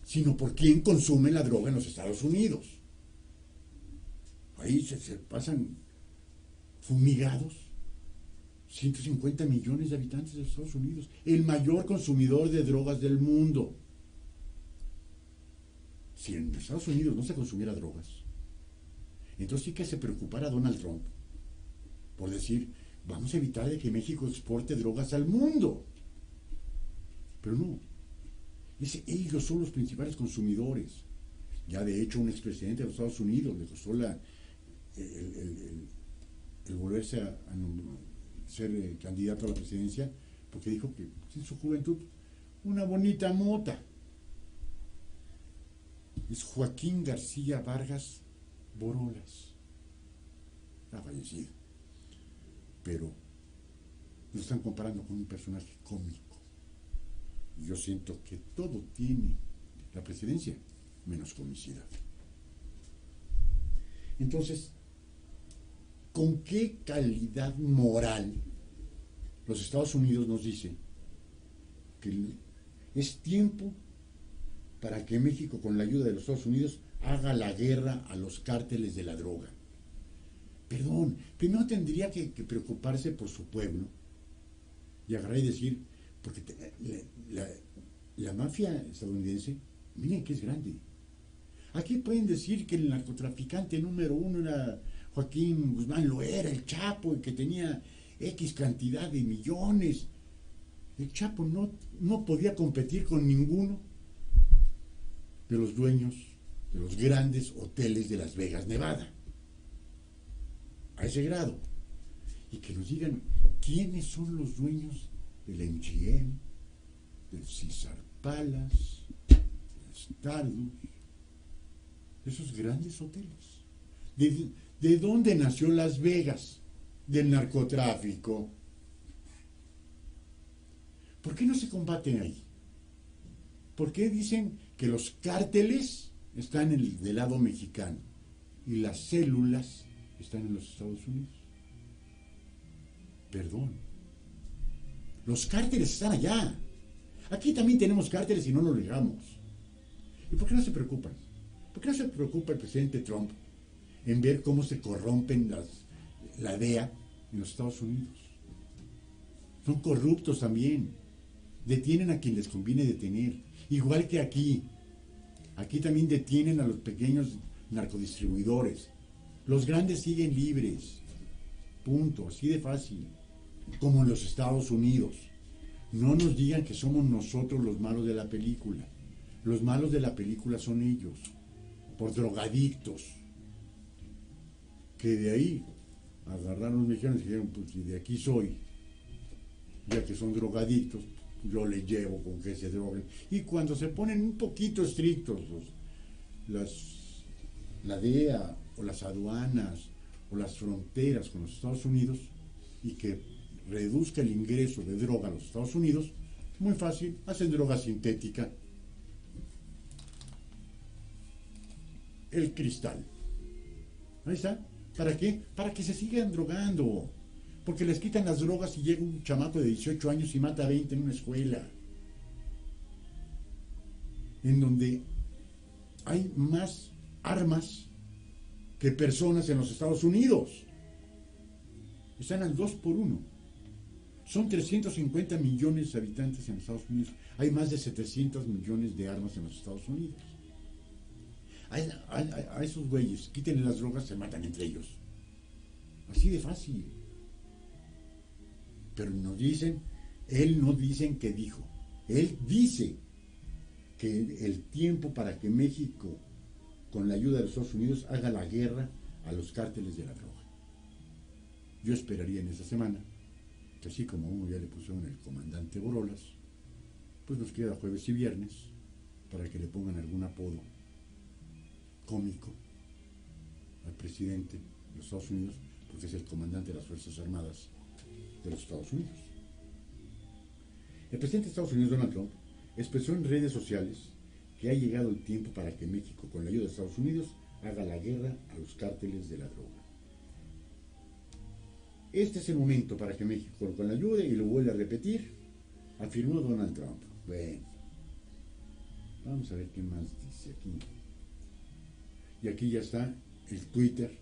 sino por quién consume la droga en los Estados Unidos. Ahí se pasan fumigados 150 millones de habitantes de Estados Unidos, el mayor consumidor de drogas del mundo. Si en Estados Unidos no se consumiera drogas, entonces sí que se preocupara Donald Trump por decir, vamos a evitar de que México exporte drogas al mundo. Pero no, ellos son los principales consumidores. Ya de hecho un expresidente de los Estados Unidos le costó el volverse a ser candidato a la presidencia, porque dijo que en su juventud una bonita mota. Es Joaquín García Vargas Borolas. Ha fallecido. Pero lo están comparando con un personaje cómico. Y yo siento que todo tiene la presidencia, menos comicidad. Entonces, ¿con qué calidad moral los Estados Unidos nos dice que es tiempo para que México, con la ayuda de los Estados Unidos, haga la guerra a los cárteles de la droga. Perdón, primero tendría que preocuparse por su pueblo y agarrar y decir, porque la mafia estadounidense, miren que es grande. Aquí pueden decir que el narcotraficante número uno era Joaquín Guzmán, lo era, el Chapo, el que tenía X cantidad de millones. El Chapo no podía competir con ninguno de los dueños de los grandes hoteles de Las Vegas, Nevada. A ese grado. Y que nos digan quiénes son los dueños del MGM, del Caesar Palace, del Stardust, de esos grandes hoteles. ¿De dónde nació Las Vegas? Del narcotráfico. ¿Por qué no se combaten ahí? ¿Por qué dicen que los cárteles están del lado mexicano y las células están en los Estados Unidos? Perdón. Los cárteles están allá. Aquí también tenemos cárteles y no nos negamos. ¿Y por qué no se preocupan? ¿Por qué no se preocupa el presidente Trump en ver cómo se corrompen la DEA en los Estados Unidos? Son corruptos también. Detienen a quien les conviene detener. Igual que aquí. Aquí también detienen a los pequeños narcodistribuidores. Los grandes siguen libres. Punto. Así de fácil. Como en los Estados Unidos. No nos digan que somos nosotros los malos de la película. Los malos de la película son ellos. Por drogadictos. Que de ahí agarraron los mexicanos y dijeron, pues si de aquí soy, ya que son drogadictos, yo les llevo con que se droguen. Y cuando se ponen un poquito estrictos la DEA o las aduanas o las fronteras con los Estados Unidos y que reduzca el ingreso de droga a los Estados Unidos, muy fácil, hacen droga sintética. El cristal. Ahí está. ¿Para qué? Para que se sigan drogando. Porque les quitan las drogas y llega un chamaco de 18 años y mata a 20 en una escuela. En donde hay más armas que personas en los Estados Unidos. Están al 2 por 1. Son 350 millones de habitantes en los Estados Unidos. Hay más de 700 millones de armas en los Estados Unidos. A esos güeyes, quítenle las drogas, se matan entre ellos. Así de fácil. Pero nos dicen, él no dicen que dijo. Él dice que el tiempo para que México, con la ayuda de los Estados Unidos, haga la guerra a los cárteles de la droga. Yo esperaría en esta semana, que así como uno ya le pusieron el comandante Borolas, pues nos queda jueves y viernes para que le pongan algún apodo cómico al presidente de los Estados Unidos, porque es el comandante de las Fuerzas Armadas de los Estados Unidos. El presidente de Estados Unidos, Donald Trump, expresó en redes sociales que ha llegado el tiempo para que México, con la ayuda de Estados Unidos, haga la guerra a los cárteles de la droga. Este es el momento para que México, con la ayuda, y lo vuelve a repetir, afirmó Donald Trump. Bueno, vamos a ver qué más dice aquí. Y aquí ya está el Twitter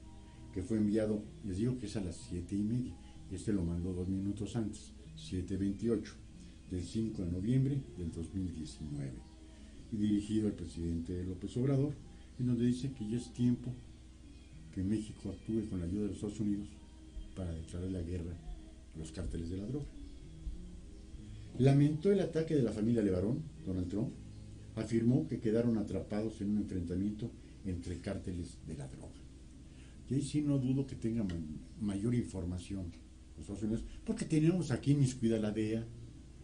que fue enviado, les digo que es a las 7:30. Este lo mandó 2 minutos antes, 7:28, del 5 de noviembre del 2019. Y dirigido al presidente López Obrador, en donde dice que ya es tiempo que México actúe con la ayuda de los Estados Unidos para declarar la guerra a los cárteles de la droga. Lamentó el ataque de la familia Levarón. Donald Trump afirmó que quedaron atrapados en un enfrentamiento entre cárteles de la droga. Y ahí sí no dudo que tenga mayor información los Estados Unidos, porque tenemos aquí inmiscuida a la DEA,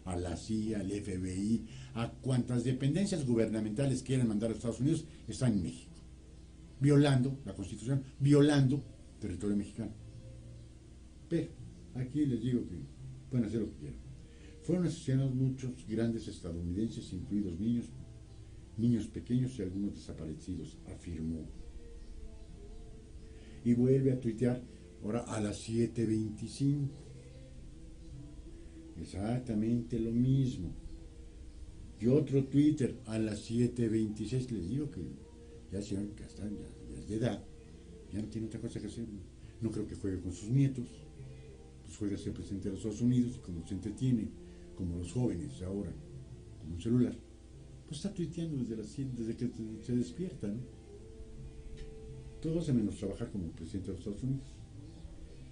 a la CIA, al FBI, a cuantas dependencias gubernamentales quieran mandar a Estados Unidos, están en México, violando la Constitución, violando territorio mexicano. Pero aquí les digo que pueden hacer lo que quieran. Fueron asesinados muchos grandes estadounidenses, incluidos niños pequeños y algunos desaparecidos, afirmó. Y vuelve a tuitear ahora a las 7:25. exactamente lo mismo. Y otro Twitter a las 7:26, les digo que ya señor que está ya es de edad, ya no tiene otra cosa que hacer. No creo que juegue con sus nietos, pues juega a ser presidente de los Estados Unidos y como se entretiene, como los jóvenes ahora, con un celular, pues está tuiteando desde que se despierta, ¿no? Todo hace menos trabajar como presidente de los Estados Unidos.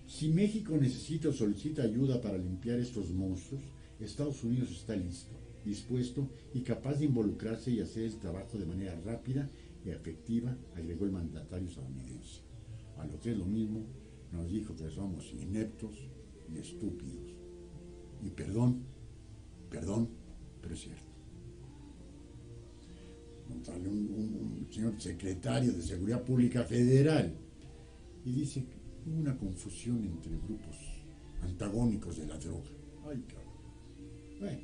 Si México necesita o solicita ayuda para limpiar estos monstruos, Estados Unidos está listo, dispuesto y capaz de involucrarse y hacer el trabajo de manera rápida y efectiva, agregó el mandatario estadounidense. A lo que es lo mismo, nos dijo que somos ineptos y estúpidos. Y perdón, pero es cierto. Sale un señor secretario de Seguridad Pública Federal y dice que hubo una confusión entre grupos antagónicos de la droga. Ay, cabrón. Bueno.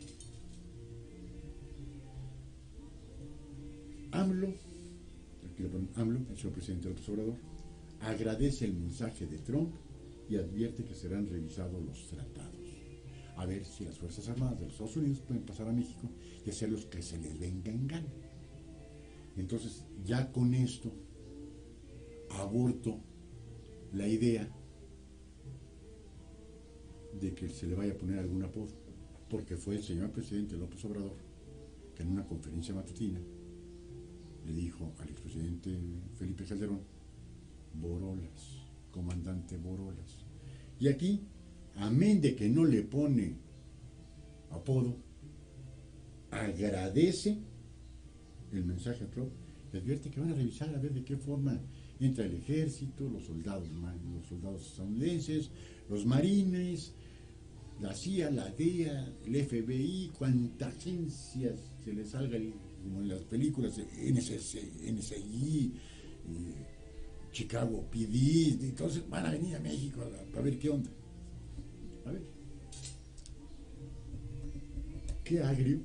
AMLO, aquí le ponen AMLO, el señor presidente López Obrador, agradece el mensaje de Trump y advierte que serán revisados los tratados. A ver si las Fuerzas Armadas de los Estados Unidos pueden pasar a México y hacerlos que se les venga en gana. Entonces, ya con esto, aborto la idea de que se le vaya a poner algún apodo, porque fue el señor presidente López Obrador que en una conferencia matutina le dijo al expresidente Felipe Calderón, Borolas, comandante Borolas. Y aquí, amén de que no le pone apodo, agradece el mensaje a Trump y advierte que van a revisar a ver de qué forma entra el ejército, los soldados estadounidenses, los marines, la CIA, la DEA, el FBI, cuánta agencias se les salga, como en las películas, NSI, Chicago PD, entonces van a venir a México a ver qué onda. A ver. Qué agrio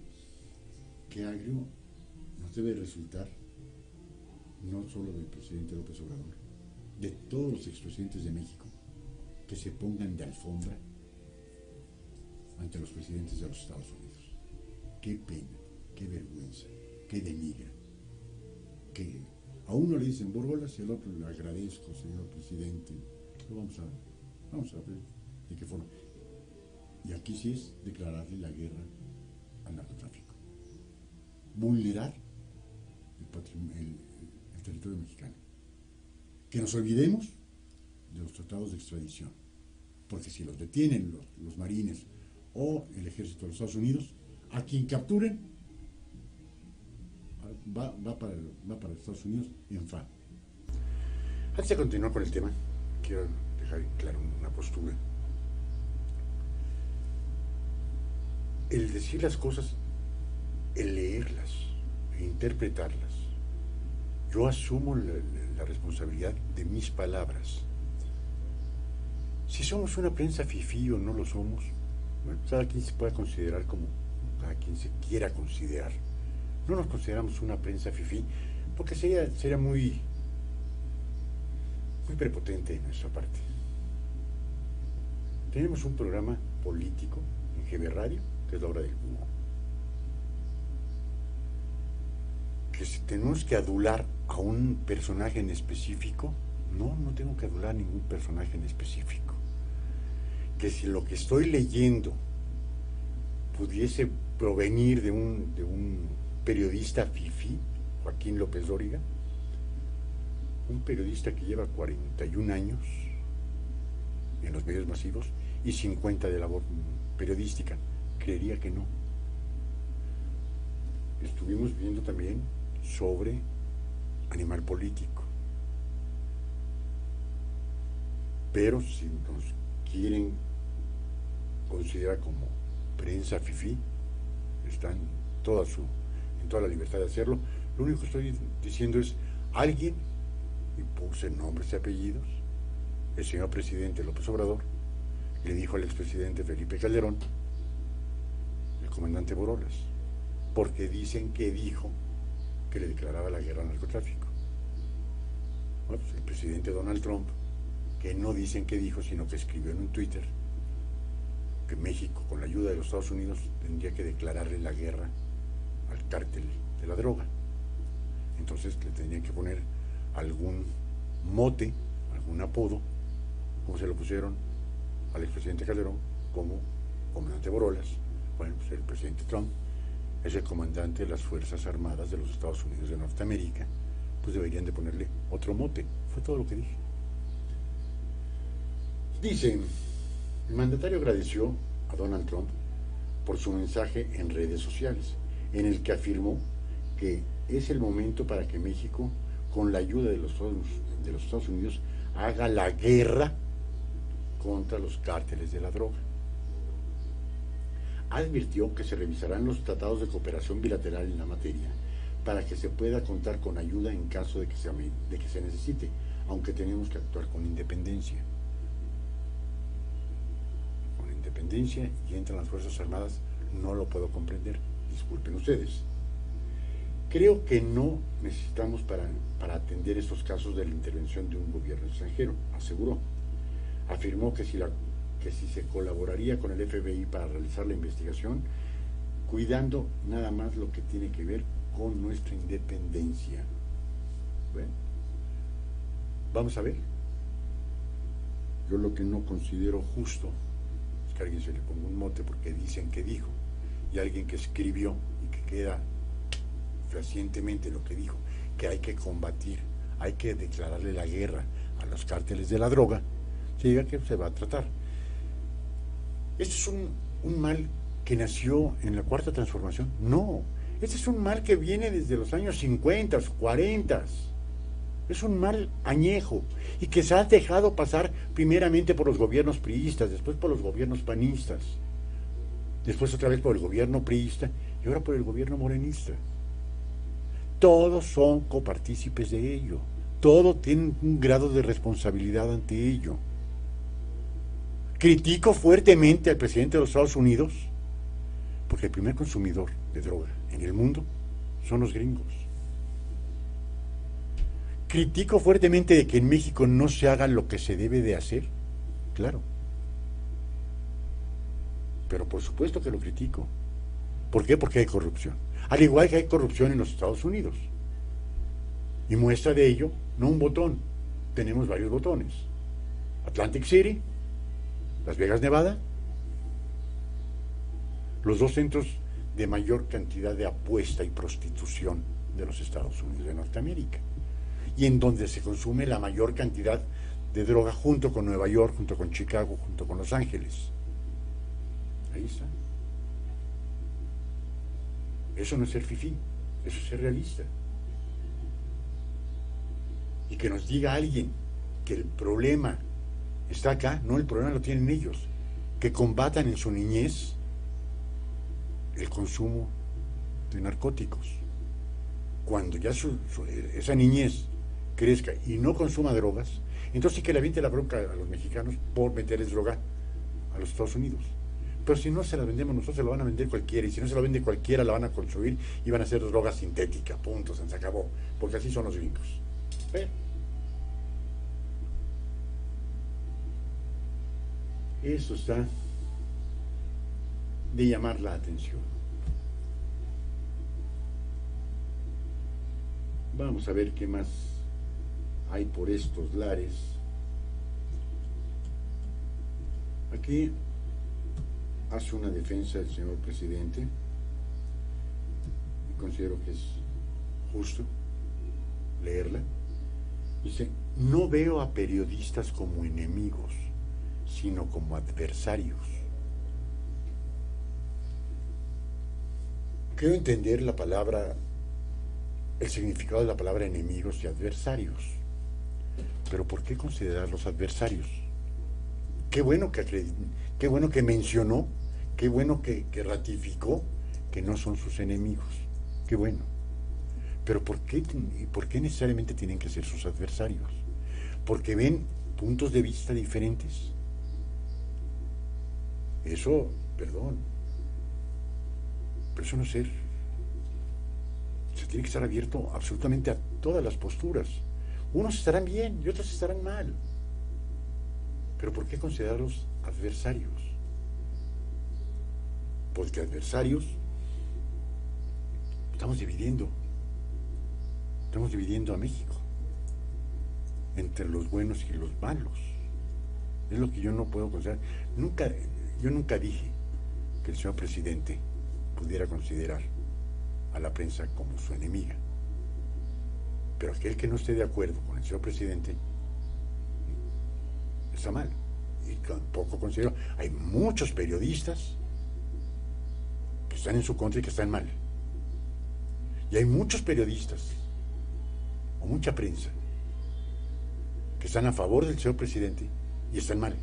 nos debe resultar, no solo del presidente López Obrador, de todos los expresidentes de México, que se pongan de alfombra ante los presidentes de los Estados Unidos. Qué pena, qué vergüenza, qué denigra. Que a uno le dicen Borolas y al otro le agradezco, señor presidente. Pero vamos a ver de qué forma. Y aquí sí es declararle la guerra al narcotráfico. Vulnerar el territorio mexicano. Que nos olvidemos de los tratados de extradición. Porque si los detienen los marines o el ejército de los Estados Unidos, a quien capturen va para Estados Unidos en FAN. Antes de continuar con el tema, quiero dejar claro una postura. El decir las cosas, el leerlas e interpretarlas, yo asumo la responsabilidad de mis palabras. Si somos una prensa fifí o no lo somos, bueno, cada quien se puede considerar como cada quien se quiera considerar. No nos consideramos una prensa fifí porque sería muy prepotente de nuestra parte. Tenemos un programa político en GB Radio, que es la hora del búho. Que si tenemos que adular a un personaje en específico, no tengo que adular a ningún personaje en específico. Que si lo que estoy leyendo pudiese provenir de un periodista fifí, Joaquín López Dóriga, un periodista que lleva 41 años en los medios masivos y 50 de labor periodística, creería que no. Estuvimos viendo también sobre Animal Político, pero si nos quieren considerar como prensa fifí, están en toda la libertad de hacerlo. Lo único que estoy diciendo es alguien, y puse nombres y apellidos, el señor presidente López Obrador le dijo al expresidente Felipe Calderón, el comandante Borolas, porque dicen que dijo que le declaraba la guerra al narcotráfico. Bueno, pues el presidente Donald Trump, que no dicen que dijo, sino que escribió en un Twitter, que México, con la ayuda de los Estados Unidos, tendría que declararle la guerra al cártel de la droga. Entonces le tendrían que poner algún mote, algún apodo, como se lo pusieron al expresidente Calderón, como comandante Borolas. Bueno, pues el presidente Trump es el comandante de las Fuerzas Armadas de los Estados Unidos de Norteamérica, pues deberían de ponerle otro mote. Fue todo lo que dije. Dice, el mandatario agradeció a Donald Trump por su mensaje en redes sociales, en el que afirmó que es el momento para que México, con la ayuda de los Estados Unidos, haga la guerra contra los cárteles de la droga. Advirtió que se revisarán los tratados de cooperación bilateral en la materia para que se pueda contar con ayuda en caso de que se necesite, aunque tenemos que actuar con independencia. Con independencia y entran las Fuerzas Armadas, no lo puedo comprender, disculpen ustedes. Creo que no necesitamos para atender estos casos de la intervención de un gobierno extranjero, aseguró. Afirmó que si se colaboraría con el FBI para realizar la investigación, cuidando nada más lo que tiene que ver con nuestra independencia. Bueno, vamos a ver. Yo lo que no considero justo es que a alguien se le ponga un mote porque dicen que dijo, y alguien que escribió y que queda fehacientemente lo que dijo, que hay que combatir, hay que declararle la guerra a los cárteles de la droga, se diga que se va a tratar. ¿Este es un mal que nació en la Cuarta Transformación? No, este es un mal que viene desde los años 50, 40. Es un mal añejo y que se ha dejado pasar primeramente por los gobiernos priistas, después por los gobiernos panistas, después otra vez por el gobierno priista y ahora por el gobierno morenista. Todos son copartícipes de ello, todos tienen un grado de responsabilidad ante ello. Critico fuertemente al presidente de los Estados Unidos porque el primer consumidor de droga en el mundo son los gringos. Critico fuertemente de que en México no se haga lo que se debe de hacer, claro. Pero por supuesto que lo critico. ¿Por qué? Porque hay corrupción. Al igual que hay corrupción en los Estados Unidos. Y muestra de ello, no un botón, tenemos varios botones. Atlantic City, Las Vegas, Nevada, los dos centros de mayor cantidad de apuesta y prostitución de los Estados Unidos de Norteamérica, y en donde se consume la mayor cantidad de droga junto con Nueva York, junto con Chicago, junto con Los Ángeles. Ahí está. Eso no es ser fifí, eso es ser realista. Y que nos diga alguien que el problema está acá, no, el problema lo tienen ellos, que combatan en su niñez el consumo de narcóticos. Cuando ya esa niñez crezca y no consuma drogas, entonces sí que le aviente la bronca a los mexicanos por meterles droga a los Estados Unidos. Pero si no se la vendemos nosotros, se lo van a vender cualquiera, y si no se la vende cualquiera, la van a consumir y van a hacer droga sintética, punto, se acabó, porque así son los gringos. Eso está de llamar la atención. Vamos a ver qué más hay por estos lares. Aquí hace una defensa el señor presidente, y considero que es justo leerla. Dice: no veo a periodistas como enemigos, sino como adversarios. Quiero entender la palabra, el significado de la palabra enemigos y adversarios. Pero ¿por qué considerarlos adversarios? Qué bueno que mencionó, qué bueno que ratificó que no son sus enemigos. Qué bueno. Pero ¿por qué necesariamente tienen que ser sus adversarios? Porque ven puntos de vista diferentes. Eso, perdón, pero eso no es ser. Se tiene que estar abierto absolutamente a todas las posturas. Unos estarán bien y otros estarán mal. Pero ¿por qué considerarlos adversarios? porque adversarios estamos dividiendo a México entre los buenos y los malos. Es lo que yo no puedo considerar. Yo nunca dije que el señor presidente pudiera considerar a la prensa como su enemiga. Pero aquel que no esté de acuerdo con el señor presidente está mal. Y tampoco considero. Hay muchos periodistas que están en su contra y que están mal. Y hay muchos periodistas o mucha prensa que están a favor del señor presidente y están mal.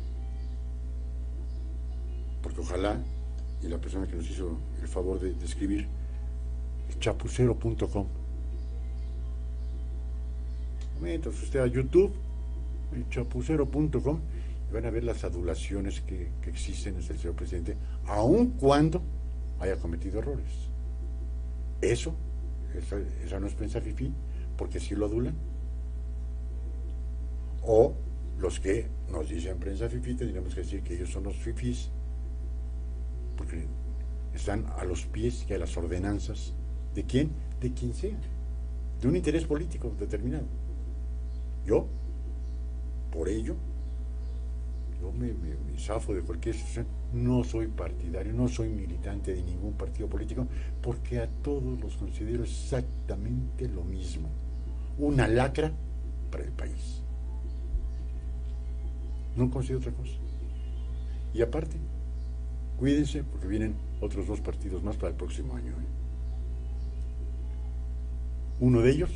Porque ojalá, y la persona que nos hizo el favor de escribir, chapucero.com, métase usted a YouTube, chapucero.com, y van a ver las adulaciones que existen hacia el señor presidente, aun cuando haya cometido errores. Esa no es prensa fifí, porque sí lo adulan. O los que nos dicen prensa fifí, tendríamos que decir que ellos son los fifís, porque están a los pies y a las ordenanzas ¿de quién? De quien sea, de un interés político determinado. Yo, por ello, yo me zafo de cualquier situación. No soy partidario, no soy militante de ningún partido político, porque a todos los considero exactamente lo mismo. Una lacra para el país. No considero otra cosa. Y aparte, cuídense, porque vienen otros 2 partidos más para el próximo año. Uno de ellos,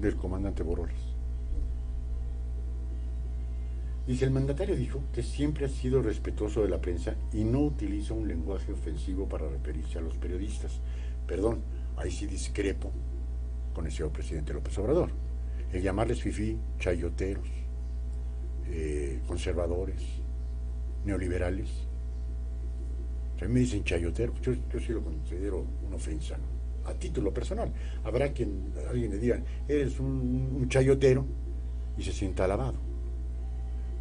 del comandante Borolas. Dice, el mandatario dijo que siempre ha sido respetuoso de la prensa y no utiliza un lenguaje ofensivo para referirse a los periodistas. Perdón, ahí sí discrepo con el señor presidente López Obrador. El llamarles fifí, chayoteros, conservadores, neoliberales. A mí me dicen chayotero, yo sí lo considero una ofensa, ¿no? A título personal. Habrá quien alguien le diga, eres un chayotero, y se sienta alabado.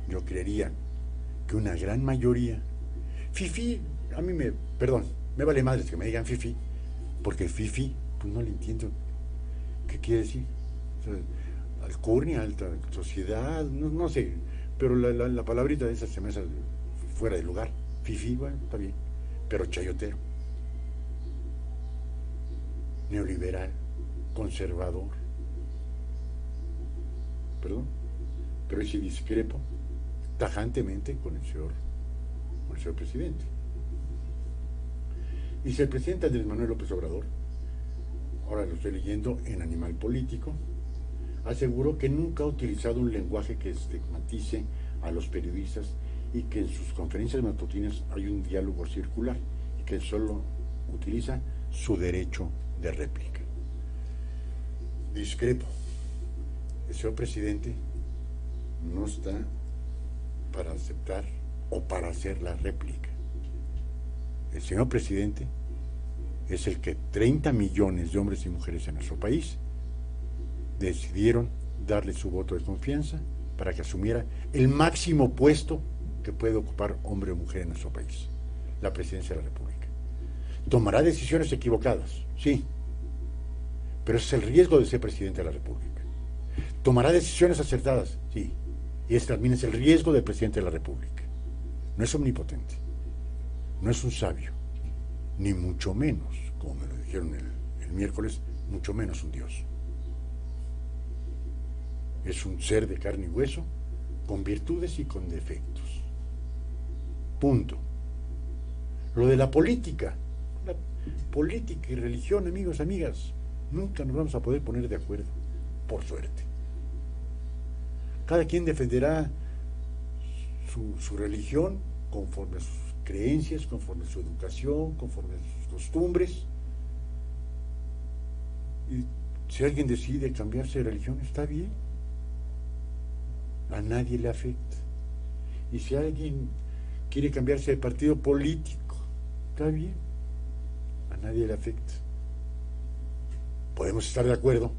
Yo creería que una gran mayoría, fifí, a mí me vale madres que me digan fifí, porque fifí, pues no le entiendo qué quiere decir. O sea, alcurnia, alta sociedad, no sé, pero la palabrita esa se me hace fuera de lugar. Fifí, bueno, está bien, pero chayotero, neoliberal, conservador, perdón, pero si discrepo tajantemente con el señor presidente. Dice el presidente Andrés Manuel López Obrador, ahora lo estoy leyendo en Animal Político, aseguró que nunca ha utilizado un lenguaje que estigmatice a los periodistas y que en sus conferencias matutinas hay un diálogo circular y que él solo utiliza su derecho de réplica. Discrepo. El señor presidente no está para aceptar o para hacer la réplica. El señor presidente es el que 30 millones de hombres y mujeres en nuestro país decidieron darle su voto de confianza para que asumiera el máximo puesto que puede ocupar hombre o mujer en nuestro país, la presidencia de la República. Tomará decisiones equivocadas, sí, pero ese es el riesgo de ser presidente de la República. Tomará decisiones acertadas, sí, y ese también es el riesgo del presidente de la República. No es omnipotente, no es un sabio, ni mucho menos, como me lo dijeron el miércoles, mucho menos un Dios. Es un ser de carne y hueso, con virtudes y con defectos. Punto. Lo de la política y religión, amigos, amigas, nunca nos vamos a poder poner de acuerdo, por suerte. Cada quien defenderá su religión conforme a sus creencias, conforme a su educación, conforme a sus costumbres. Y si alguien decide cambiarse de religión, está bien. A nadie le afecta. Y si alguien quiere cambiarse de partido político, está bien. A nadie le afecta. Podemos estar de acuerdo,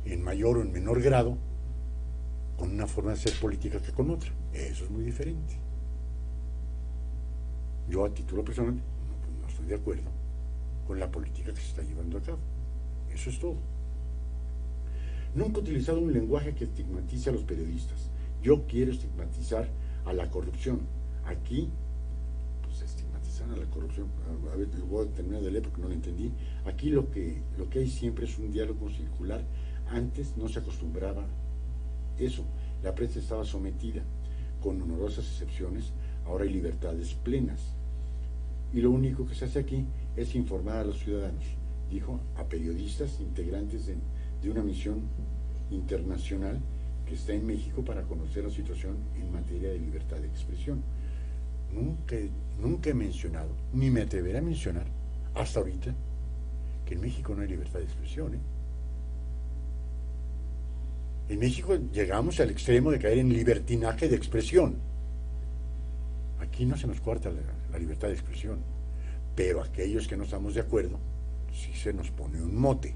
en mayor o en menor grado, con una forma de hacer política que con otra. Eso es muy diferente. Yo, a título personal, no estoy de acuerdo con la política que se está llevando a cabo. Eso es todo. Nunca he utilizado un lenguaje que estigmatice a los periodistas. Yo quiero estigmatizar a la corrupción. Aquí, pues estigmatizar a la corrupción. A ver, voy a terminar de leer porque no lo entendí. Aquí lo que hay siempre es un diálogo circular. Antes no se acostumbraba eso. La prensa estaba sometida, con numerosas excepciones. Ahora hay libertades plenas. Y lo único que se hace aquí es informar a los ciudadanos, dijo a periodistas integrantes de una misión internacional que está en México para conocer la situación en materia de libertad de expresión. Nunca he mencionado, ni me atreveré a mencionar, hasta ahorita, que en México no hay libertad de expresión. En México llegamos al extremo de caer en libertinaje de expresión. Aquí no se nos cuarta la libertad de expresión, pero aquellos que no estamos de acuerdo, sí se nos pone un mote.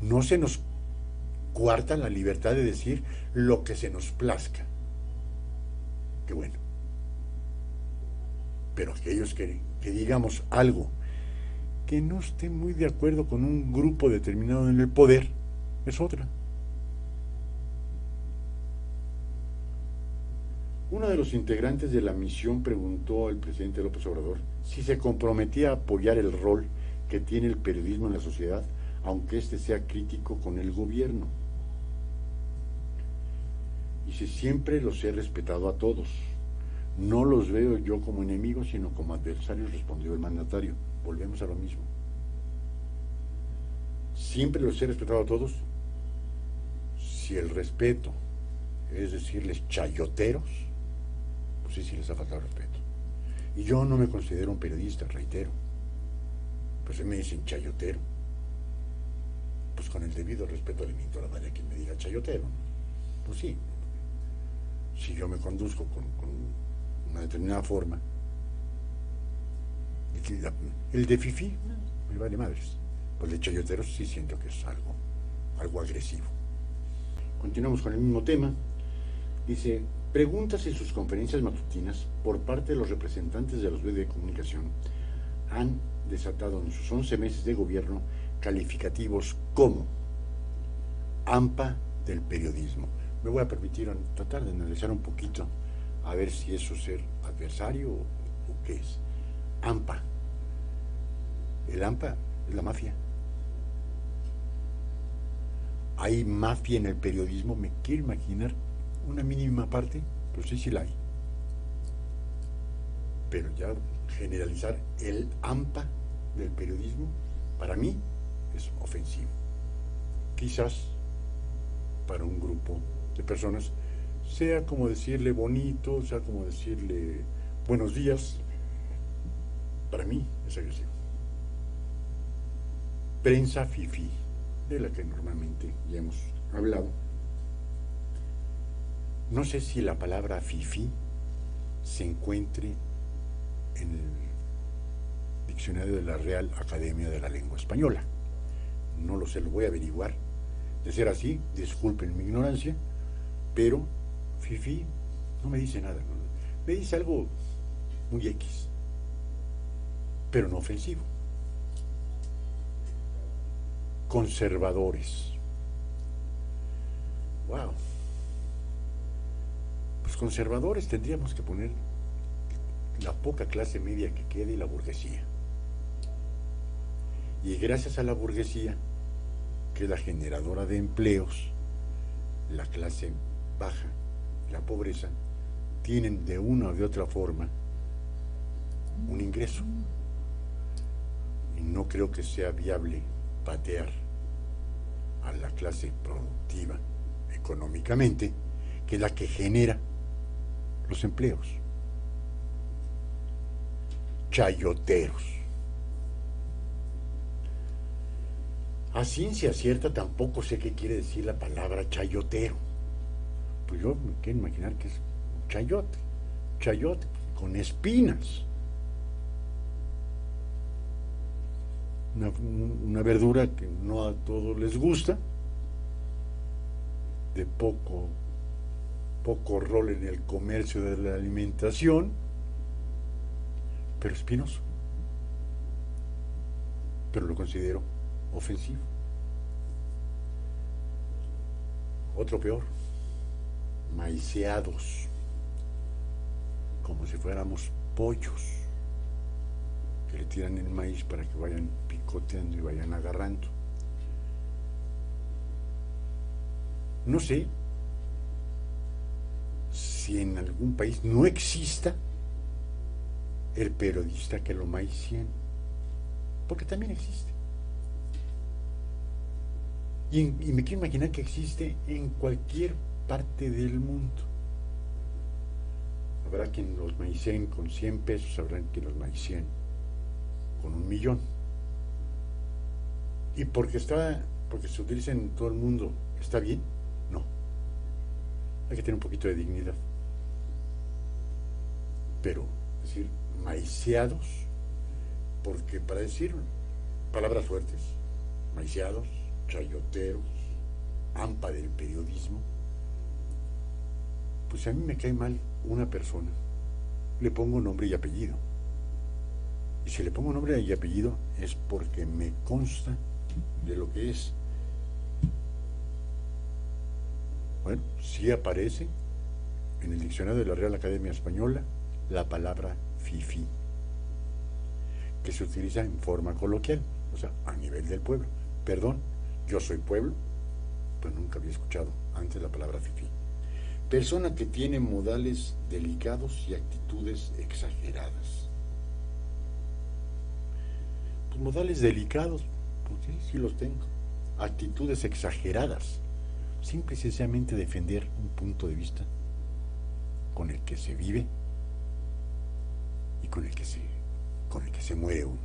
No se nos cuarta la libertad de decir lo que se nos plazca. Qué bueno. Pero aquellos que digamos algo que no esté muy de acuerdo con un grupo determinado en el poder, es otra. Uno de los integrantes de la misión preguntó al presidente López Obrador si se comprometía a apoyar el rol que tiene el periodismo en la sociedad, aunque éste sea crítico con el gobierno. Y si siempre los he respetado a todos. No los veo yo como enemigos, sino como adversarios, respondió el mandatario. Volvemos a lo mismo. Siempre los he respetado a todos. Si el respeto es decirles chayoteros, pues sí les ha faltado respeto. Y yo no me considero un periodista, reitero. Pues me dicen chayotero. Pues con el debido respeto le minto a la madre a quien me diga chayotero. Pues sí. Si yo me conduzco con una determinada forma, el de fifí, me vale madres. Pues el de chayoteros sí siento que es algo agresivo. Continuamos con el mismo tema. Dice, preguntas en sus conferencias matutinas por parte de los representantes de los medios de comunicación han desatado en sus 11 meses de gobierno calificativos como AMPA del periodismo. Me voy a permitir tratar de analizar un poquito a ver si eso es ser adversario o qué es. AMPA. El AMPA es la mafia. ¿Hay mafia en el periodismo? Me quiero imaginar una mínima parte, pero sí la hay. Pero ya generalizar el AMPA del periodismo, para mí, es ofensivo. Quizás para un grupo de personas sea como decirle bonito, sea como decirle buenos días. Para mí es agresivo. Prensa fifí, de la que normalmente ya hemos hablado. No sé si la palabra fifí se encuentre en el diccionario de la Real Academia de la Lengua Española. No lo sé, lo voy a averiguar. De ser así, disculpen mi ignorancia, pero fifí no me dice nada, ¿no? Me dice algo muy X, pero no ofensivo. Conservadores. Wow. Pues conservadores tendríamos que poner la poca clase media que quede y la burguesía. Y gracias a la burguesía, que es la generadora de empleos, la clase baja, la pobreza, tienen de una o de otra forma un ingreso. Y no creo que sea viable patear a la clase productiva económicamente, que es la que genera los empleos. Chayoteros. A ciencia cierta tampoco sé qué quiere decir la palabra chayotero. Pues yo me quiero imaginar que es chayote, chayote con espinas. Una verdura que no a todos les gusta, de poco rol en el comercio de la alimentación, pero espinoso. pero lo considero ofensivo. Otro peor, maiceados, como si fuéramos pollos que le tiran el maíz para que vayan picoteando y vayan agarrando. No sé si en algún país no exista el periodista que lo maicien, porque también existe. Y me quiero imaginar que existe en cualquier parte del mundo. Habrá quien los maicien con 100 pesos, habrá quien los maicien con 1,000,000. Y porque se utiliza en todo el mundo, ¿está bien? No. Hay que tener un poquito de dignidad. Pero decir maiceados, porque para decir palabras fuertes, maiceados, chayoteros, hampa del periodismo, pues si a mí me cae mal una persona, le pongo nombre y apellido. Y si le pongo nombre y apellido es porque me consta de lo que es. Bueno, sí aparece en el diccionario de la Real Academia Española la palabra fifí, que se utiliza en forma coloquial, o sea, a nivel del pueblo. Perdón, yo soy pueblo, pues nunca había escuchado antes la palabra fifí. Persona que tiene modales delicados y actitudes exageradas. Pues modales delicados, pues sí los tengo. Actitudes exageradas. Simple y sencillamente defender un punto de vista con el que se vive y con el que se muere uno.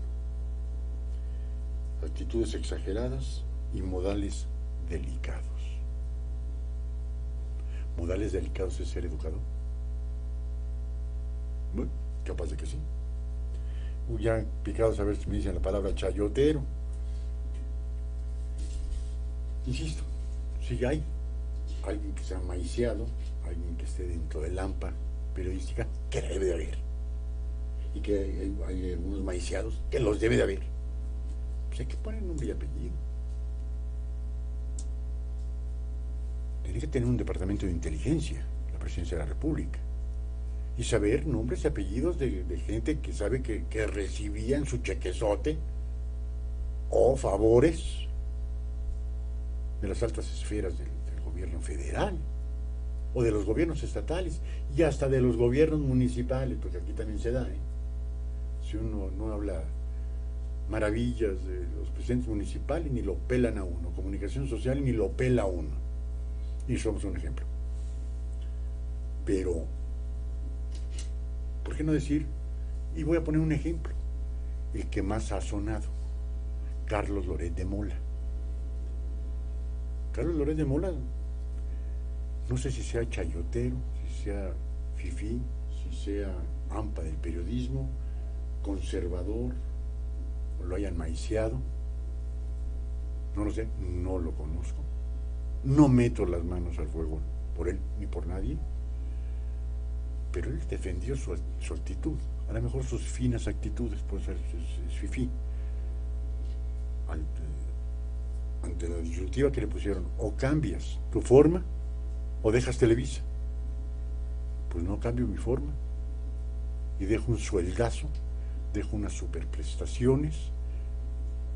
Actitudes exageradas y modales delicados. ¿Modales delicados es ser educado? Bueno, capaz de que sí. Ya picados a ver si me dicen la palabra chayotero. Insisto, si hay alguien que sea maiciado, alguien que esté dentro del hampa periodística, que la debe de haber. Y que hay algunos maiciados que los debe de haber. Pues hay que poner nombre y apellido. Tiene que tener un departamento de inteligencia, la Presidencia de la República, y saber nombres y apellidos de gente que sabe que recibían su chequezote o favores de las altas esferas del gobierno federal o de los gobiernos estatales y hasta de los gobiernos municipales, porque aquí también se da, si uno no habla maravillas de los presidentes municipales, ni lo pelan a uno. Comunicación social ni lo pela a uno, y somos un ejemplo. Pero ¿por qué no decir? Y voy a poner un ejemplo, el que más ha sonado, Carlos Loret de Mola. Carlos Loret de Mola, no sé si sea chayotero, si sea fifí, si sea hampa del periodismo, conservador, o lo hayan maiciado, no lo sé, no lo conozco, no meto las manos al fuego por él ni por nadie, pero él defendió su actitud, a lo mejor sus finas actitudes, pues es fifí, ante la disyuntiva que le pusieron, o cambias tu forma o dejas Televisa. Pues no cambio mi forma y dejo un sueldazo, dejo unas superprestaciones,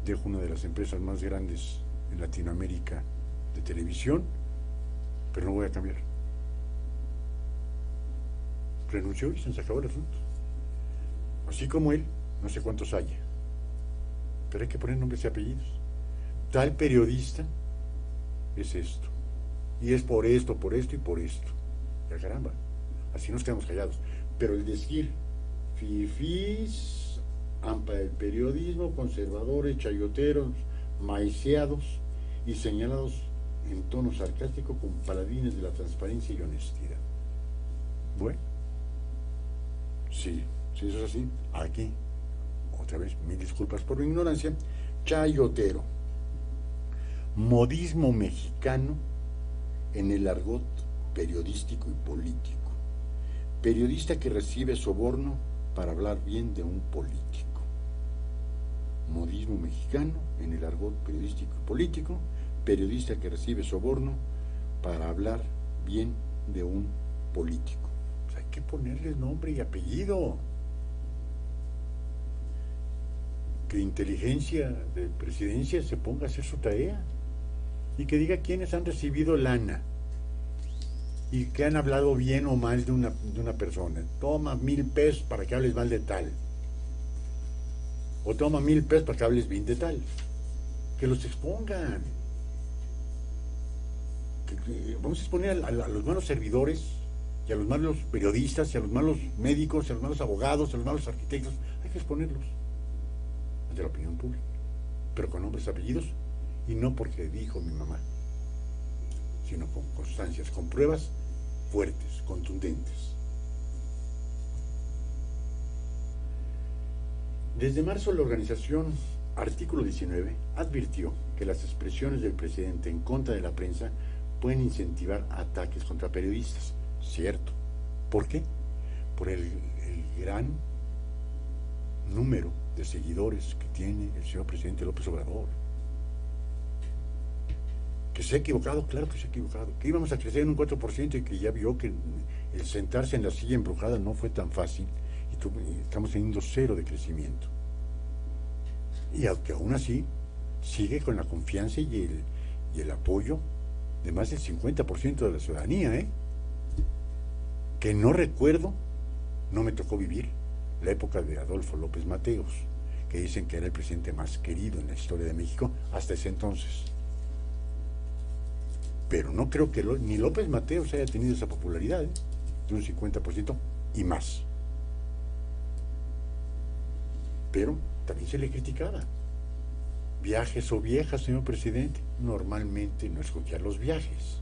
dejo una de las empresas más grandes en Latinoamérica de televisión, pero no voy a cambiar. Renunció y se acabó el asunto. Así como él, no sé cuántos haya, pero hay que poner nombres y apellidos. Tal periodista es esto, y es por esto y por esto. Ya caramba, así nos quedamos callados. Pero el decir fifís, hampa del periodismo, conservadores, chayoteros, maiciados y señalados en tono sarcástico con paladines de la transparencia y honestidad. Bueno, sí, si eso es así, aquí, otra vez, mil disculpas por mi ignorancia, chayotero, modismo mexicano en el argot periodístico y político. Periodista que recibe soborno para hablar bien de un político. Modismo periodismo mexicano, en el argot periodístico y político, periodista que recibe soborno para hablar bien de un político. Pues hay que ponerle nombre y apellido. Que inteligencia de presidencia se ponga a hacer su tarea y que diga quiénes han recibido lana y que han hablado bien o mal de una persona. Toma 1,000 pesos para que hables mal de tal, o toma 1,000 pesos para que hables bien de tal. Que los expongan. Vamos a exponer a los malos servidores y a los malos periodistas y a los malos médicos y a los malos abogados y a los malos arquitectos. Hay que exponerlos ante la opinión pública, pero con nombres y apellidos, y no porque dijo mi mamá, sino con constancias, con pruebas fuertes, contundentes. Desde marzo la organización Artículo 19 advirtió que las expresiones del presidente en contra de la prensa pueden incentivar ataques contra periodistas. Cierto. ¿Por qué? Por el gran número de seguidores que tiene el señor presidente López Obrador. Que se ha equivocado, claro que se ha equivocado. Que íbamos a crecer en un 4% y que ya vio que el sentarse en la silla embrujada no fue tan fácil y estamos teniendo 0 de crecimiento. Y aunque aún así sigue con la confianza y el apoyo de más del 50% de la ciudadanía, que no recuerdo, no me tocó vivir la época de Adolfo López Mateos, que dicen que era el presidente más querido en la historia de México hasta ese entonces. Pero no creo que ni López Mateos haya tenido esa popularidad, de un 50% y más. Pero también se le criticaba. Viajes o viejas, señor presidente. Normalmente no escogía los viajes.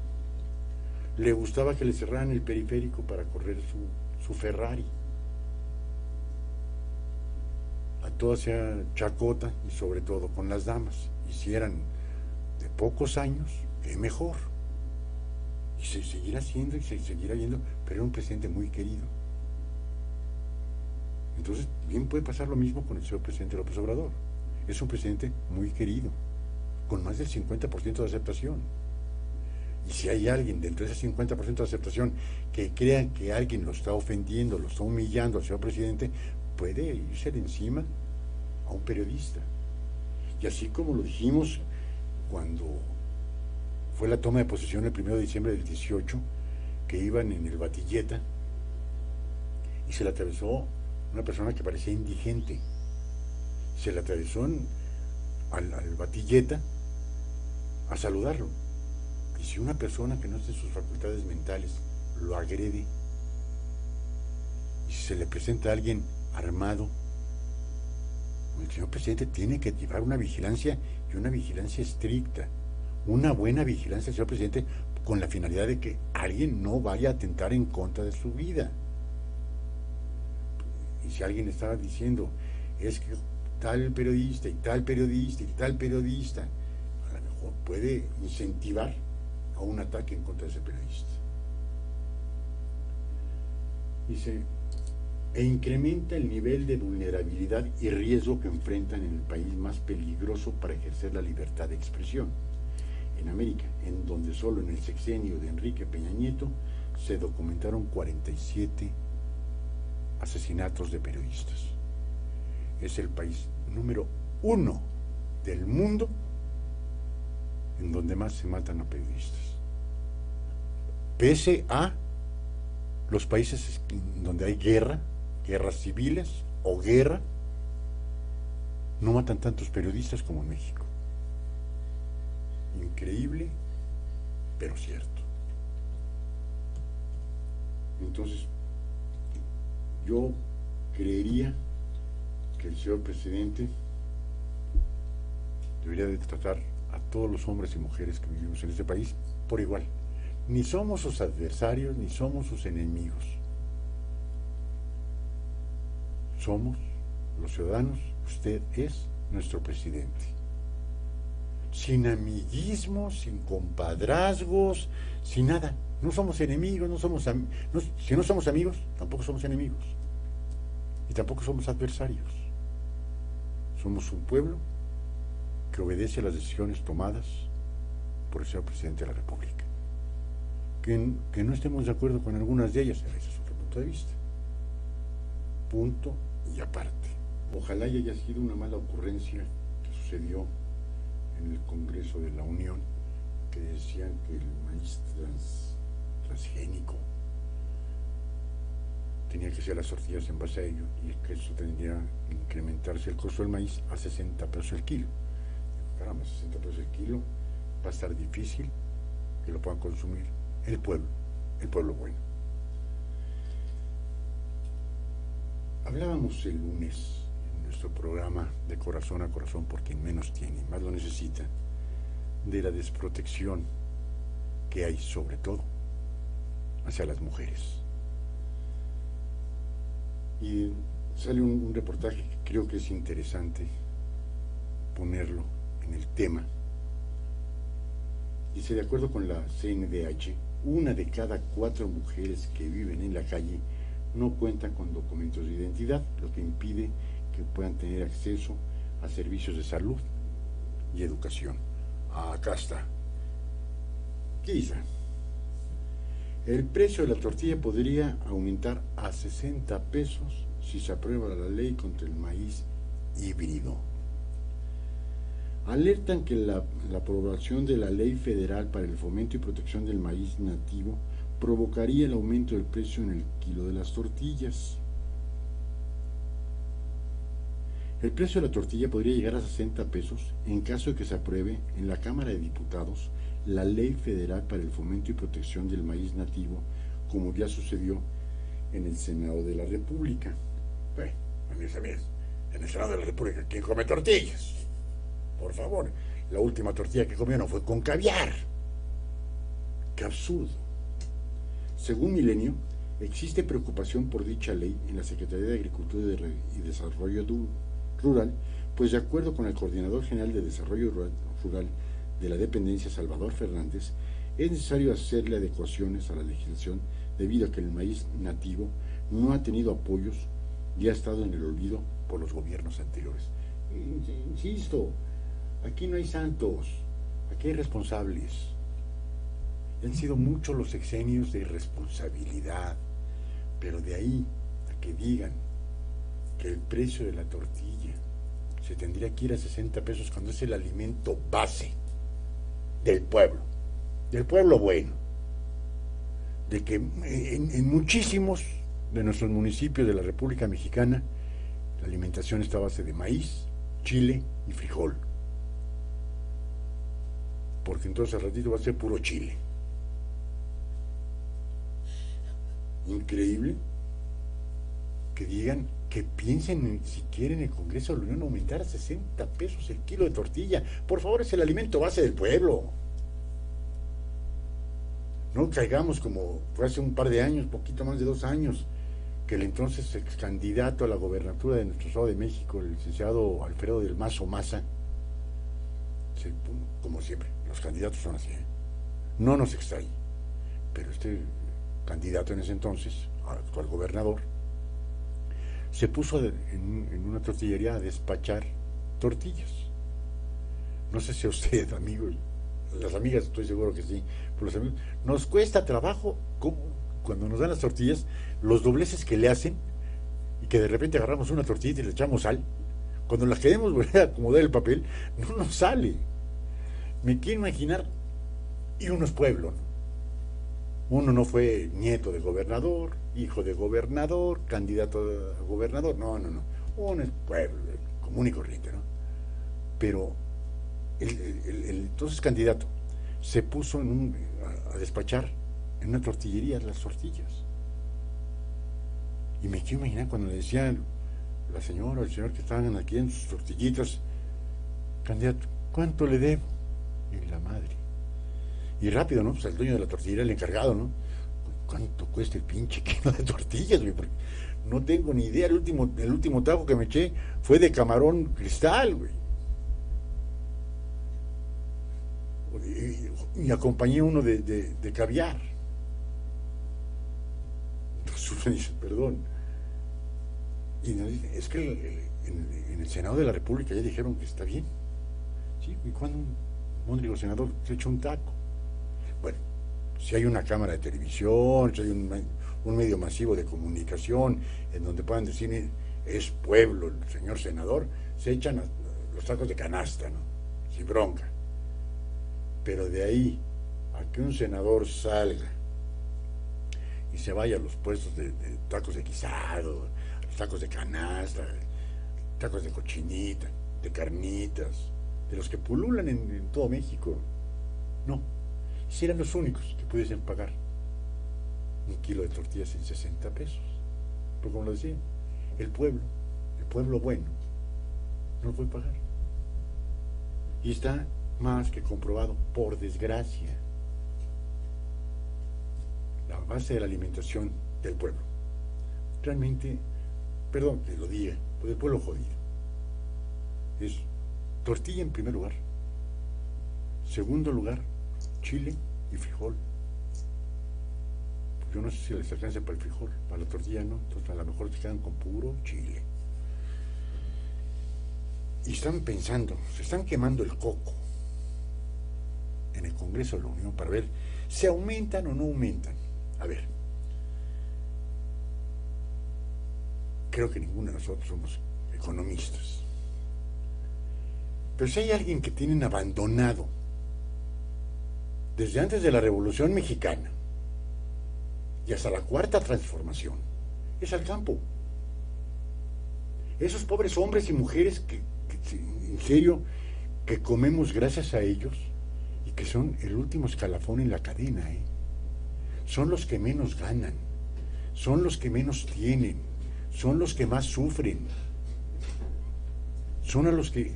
Le gustaba que le cerraran el periférico para correr su Ferrari. A todas sea chacota y sobre todo con las damas. Y si eran de pocos años, qué mejor. Y se seguirá haciendo y se seguirá yendo, pero era un presidente muy querido. Entonces, bien puede pasar lo mismo con el señor presidente López Obrador. Es un presidente muy querido, con más del 50% de aceptación. Y si hay alguien dentro de ese 50% de aceptación que crea que alguien lo está ofendiendo, lo está humillando al señor presidente, puede irse de encima a un periodista. Y así como lo dijimos cuando fue la toma de posesión el 1 de diciembre del 18, que iban en el Batilleta y se le atravesó una persona que parecía indigente. Se le atravesó al Batilleta a saludarlo. Y si una persona que no esté en sus facultades mentales lo agrede, y si se le presenta a alguien armado, el señor presidente tiene que activar una vigilancia, y una vigilancia estricta, una buena vigilancia, señor presidente, con la finalidad de que alguien no vaya a atentar en contra de su vida. Y si alguien estaba diciendo, es que tal periodista y tal periodista y tal periodista, a lo mejor puede incentivar a un ataque en contra de ese periodista. Dice, e incrementa el nivel de vulnerabilidad y riesgo que enfrentan en el país más peligroso para ejercer la libertad de expresión, en América, en donde solo en el sexenio de Enrique Peña Nieto se documentaron 47 asesinatos de periodistas. Es el país número 1 del mundo en donde más se matan a periodistas. Pese a los países donde hay guerras civiles o guerra, no matan tantos periodistas como en México. Increíble, pero cierto. Entonces, yo creería que el señor presidente debería de tratar a todos los hombres y mujeres que vivimos en este país por igual. Ni somos sus adversarios, ni somos sus enemigos. Somos los ciudadanos, usted es nuestro presidente. Sin amiguismos, sin compadrazgos, sin nada. No somos enemigos, si no somos amigos, tampoco somos enemigos. Y tampoco somos adversarios. Somos un pueblo que obedece a las decisiones tomadas por el señor presidente de la República. Que no estemos de acuerdo con algunas de ellas, ese es otro punto de vista. Punto y aparte. Ojalá y haya sido una mala ocurrencia que sucedió en el Congreso de la Unión, que decían que el maíz transgénico tenía que ser las tortillas en base a ello, y que eso tendría que incrementarse el costo del maíz a 60 pesos el kilo. Caramba, 60 pesos el kilo, va a estar difícil que lo puedan consumir el pueblo bueno. Hablábamos el lunes en nuestro programa de Corazón a Corazón, por quien menos tiene y más lo necesita, de la desprotección que hay, sobre todo hacia las mujeres. Y sale un reportaje que creo que es interesante ponerlo en el tema. Dice, de acuerdo con la CNDH, 1 de cada 4 mujeres que viven en la calle no cuentan con documentos de identidad, lo que impide que puedan tener acceso a servicios de salud y educación. Acá está. Quizá el precio de la tortilla podría aumentar a 60 pesos si se aprueba la ley contra el maíz híbrido. Alertan que la aprobación de la Ley Federal para el Fomento y Protección del Maíz Nativo provocaría el aumento del precio en el kilo de las tortillas. El precio de la tortilla podría llegar a 60 pesos en caso de que se apruebe en la Cámara de Diputados la Ley Federal para el Fomento y Protección del Maíz Nativo, como ya sucedió en el Senado de la República. Bueno, mis amigos, en el Senado de la República, ¿quién come tortillas? Por favor, La última tortilla que comió no fue con caviar. ¡Qué absurdo! Según Milenio, existe preocupación por dicha ley en la Secretaría de Agricultura y Desarrollo Rural, pues de acuerdo con el Coordinador General de Desarrollo Rural de la dependencia, Salvador Fernández, es necesario hacerle adecuaciones a la legislación debido a que el maíz nativo no ha tenido apoyos y ha estado en el olvido por los gobiernos anteriores. Insisto, aquí no hay santos, aquí hay responsables. Han sido muchos los sexenios de irresponsabilidad, pero de ahí a que digan que el precio de la tortilla se tendría que ir a 60 pesos cuando es el alimento base del pueblo bueno, de que en muchísimos de nuestros municipios de la República Mexicana la alimentación está a base de maíz, chile y frijol, porque entonces al ratito va a ser puro chile. Increíble que digan, que piensen si quieren el Congreso de la Unión aumentar a 60 pesos el kilo de tortilla. Por favor, es el alimento base del pueblo. No caigamos como fue hace un par de años, poquito más de 2 años, que el entonces ex candidato a la gobernatura de nuestro Estado de México, el licenciado Alfredo del Mazo Maza, como siempre, los candidatos son así, no nos extraña, pero este candidato en ese entonces, actual gobernador, se puso en una tortillería a despachar tortillas. No sé si a usted, amigos, las amigas estoy seguro que sí, pero los amigos, nos cuesta trabajo cuando nos dan las tortillas, los dobleces que le hacen, y que de repente agarramos una tortilla y le echamos sal. Cuando las queremos volver a acomodar el papel, no nos sale. Me quiero imaginar, y uno es pueblo, ¿no? Uno no fue nieto de gobernador, hijo de gobernador, candidato a gobernador, no. Uno es pueblo, común y corriente, ¿no? Pero el entonces candidato se puso a despachar en una tortillería las tortillas. Y me quiero imaginar cuando le decían la señora o el señor que estaban aquí en sus tortillitas, candidato, ¿cuánto le debo? Y la madre. Y rápido, ¿no? Pues el dueño de la tortillería, el encargado, ¿no? ¿Cuánto cuesta el pinche kilo de tortillas, güey? Porque no tengo ni idea. El último taco que me eché fue de camarón cristal, güey. Y acompañé uno de caviar. Entonces uno dice, perdón. Y nos dice, es que en el Senado de la República ya dijeron que está bien. ¿Sí? ¿Y cuando un móndrigo senador se echa un taco? Bueno, si hay una cámara de televisión, si hay un medio masivo de comunicación en donde puedan decir es pueblo el señor senador, se echan los tacos de canasta, ¿no? Sin bronca. Pero de ahí a que un senador salga y se vaya a los puestos de tacos de guisado, los tacos de canasta, tacos de cochinita, de carnitas, de los que pululan en todo México, no. Si eran los únicos que pudiesen pagar un kilo de tortillas en 60 pesos. Pero como lo decía, el pueblo bueno, no lo puede pagar. Y está más que comprobado, por desgracia, la base de la alimentación del pueblo. Realmente, perdón que lo diga, pero el pueblo jodido es tortilla en primer lugar, segundo lugar, chile y frijol. Yo no sé si les alcanza para el frijol, para la tortilla no, entonces a lo mejor se quedan con puro chile. Y están pensando, se están quemando el coco en el Congreso de la Unión para ver si aumentan o no aumentan. A ver, creo que ninguno de nosotros somos economistas, pero si hay alguien que tienen abandonado desde antes de la Revolución Mexicana y hasta la Cuarta Transformación, es al campo. Esos pobres hombres y mujeres que en serio, que comemos gracias a ellos y que son el último escalafón en la cadena, son los que menos ganan, son los que menos tienen, son los que más sufren, son a los que,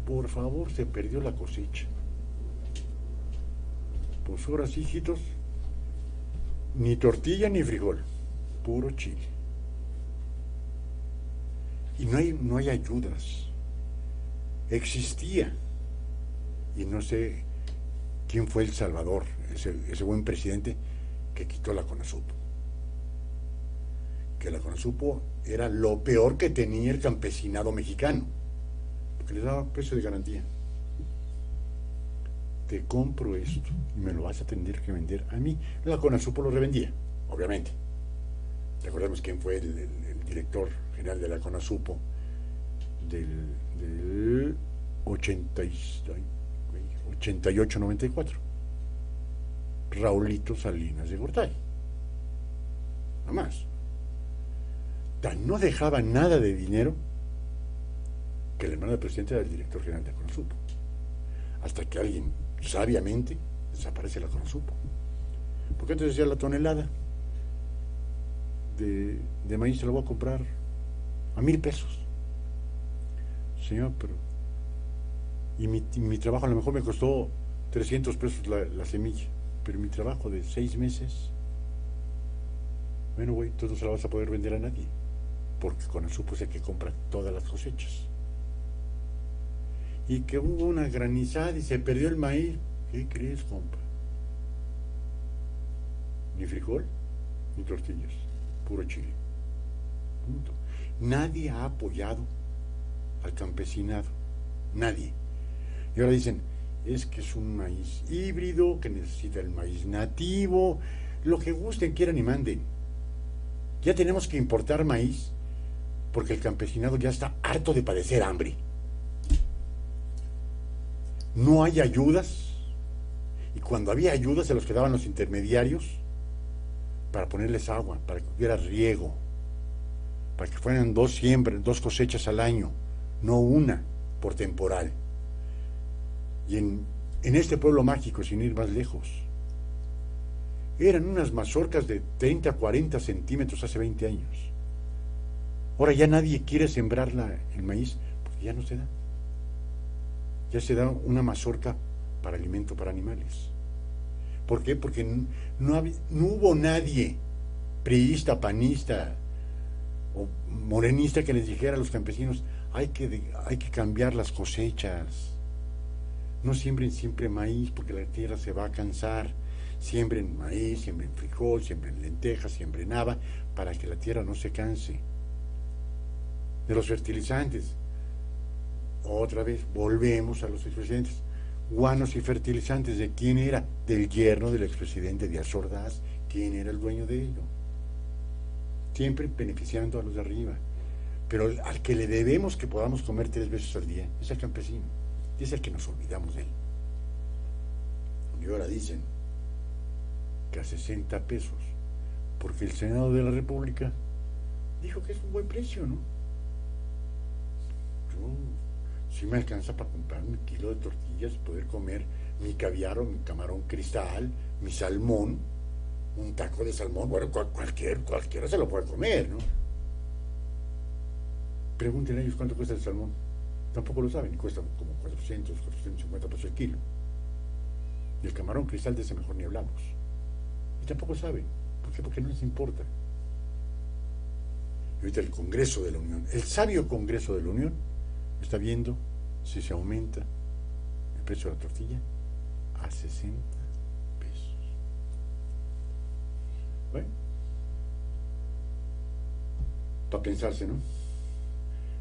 por favor, se perdió la cosecha. Pues ahora sí, hijitos, ni tortilla ni frijol, puro chile. Y no hay ayudas. Existía, y no sé quién fue el salvador, ese buen presidente que quitó la CONASUPO. Que la CONASUPO era lo peor que tenía el campesinado mexicano, porque les daba precio de garantía. Te compro esto y me lo vas a tener que vender a mí. La CONASUPO lo revendía, obviamente. Recordemos quién fue el director general de la CONASUPO del 88-94, Raulito Salinas de Gortari. Nada más. No dejaba nada de dinero que el hermano del presidente era el director general de la CONASUPO, hasta que alguien sabiamente desaparece la CONASUPO. Porque antes decía la tonelada de maíz se la voy a comprar a 1,000 pesos. Señor, pero y mi trabajo a lo mejor me costó 300 pesos la semilla, pero mi trabajo de 6 meses, bueno, güey, tú no se la vas a poder vender a nadie, porque CONASUPO es el que compra todas las cosechas. Y que hubo una granizada y se perdió el maíz. ¿Qué crees, compa? Ni frijol, ni tortillas, puro chile. Punto. Nadie ha apoyado al campesinado, nadie. Y ahora dicen, es que es un maíz híbrido, que necesita el maíz nativo, lo que gusten, quieran y manden. Ya tenemos que importar maíz porque el campesinado ya está harto de padecer hambre. No hay ayudas, y cuando había ayudas se los quedaban los intermediarios para ponerles agua, para que hubiera riego, para que fueran 2 cosechas al año, no una por temporal. Y en este pueblo mágico, sin ir más lejos, eran unas mazorcas de 30 a 40 centímetros hace 20 años. Ahora ya nadie quiere sembrar el maíz, porque ya no se da. Ya se da una mazorca para alimento para animales. ¿Por qué? Porque no hubo nadie priista, panista o morenista que les dijera a los campesinos, hay que cambiar las cosechas. No siembren siempre maíz porque la tierra se va a cansar. Siembren maíz, siembren frijol, siembren lentejas, siembren haba, para que la tierra no se canse. De los fertilizantes. otra vez, volvemos a los expresidentes. Guanos y fertilizantes, ¿de quién era? Del yerno del expresidente Díaz Ordaz. ¿Quién era el dueño de ello? Siempre beneficiando a los de arriba. Pero al que le debemos que podamos comer 3 veces al día es al campesino. Y es el que nos olvidamos de él. Y ahora dicen que a 60 pesos, porque el Senado de la República dijo que es un buen precio, ¿no? Si me alcanza para comprar un kilo de tortillas, poder comer mi caviar o mi camarón cristal, mi salmón, un taco de salmón, bueno, cualquiera se lo puede comer, ¿no? Pregúntenle a ellos cuánto cuesta el salmón. Tampoco lo saben, cuesta como 400, 450 pesos el kilo. Y el camarón cristal, de ese mejor ni hablamos. Y tampoco saben. ¿Por qué? Porque no les importa. Y ahorita el Congreso de la Unión, el sabio Congreso de la Unión, está viendo si se aumenta el precio de la tortilla a 60 pesos. Bueno, para pensarse, ¿no?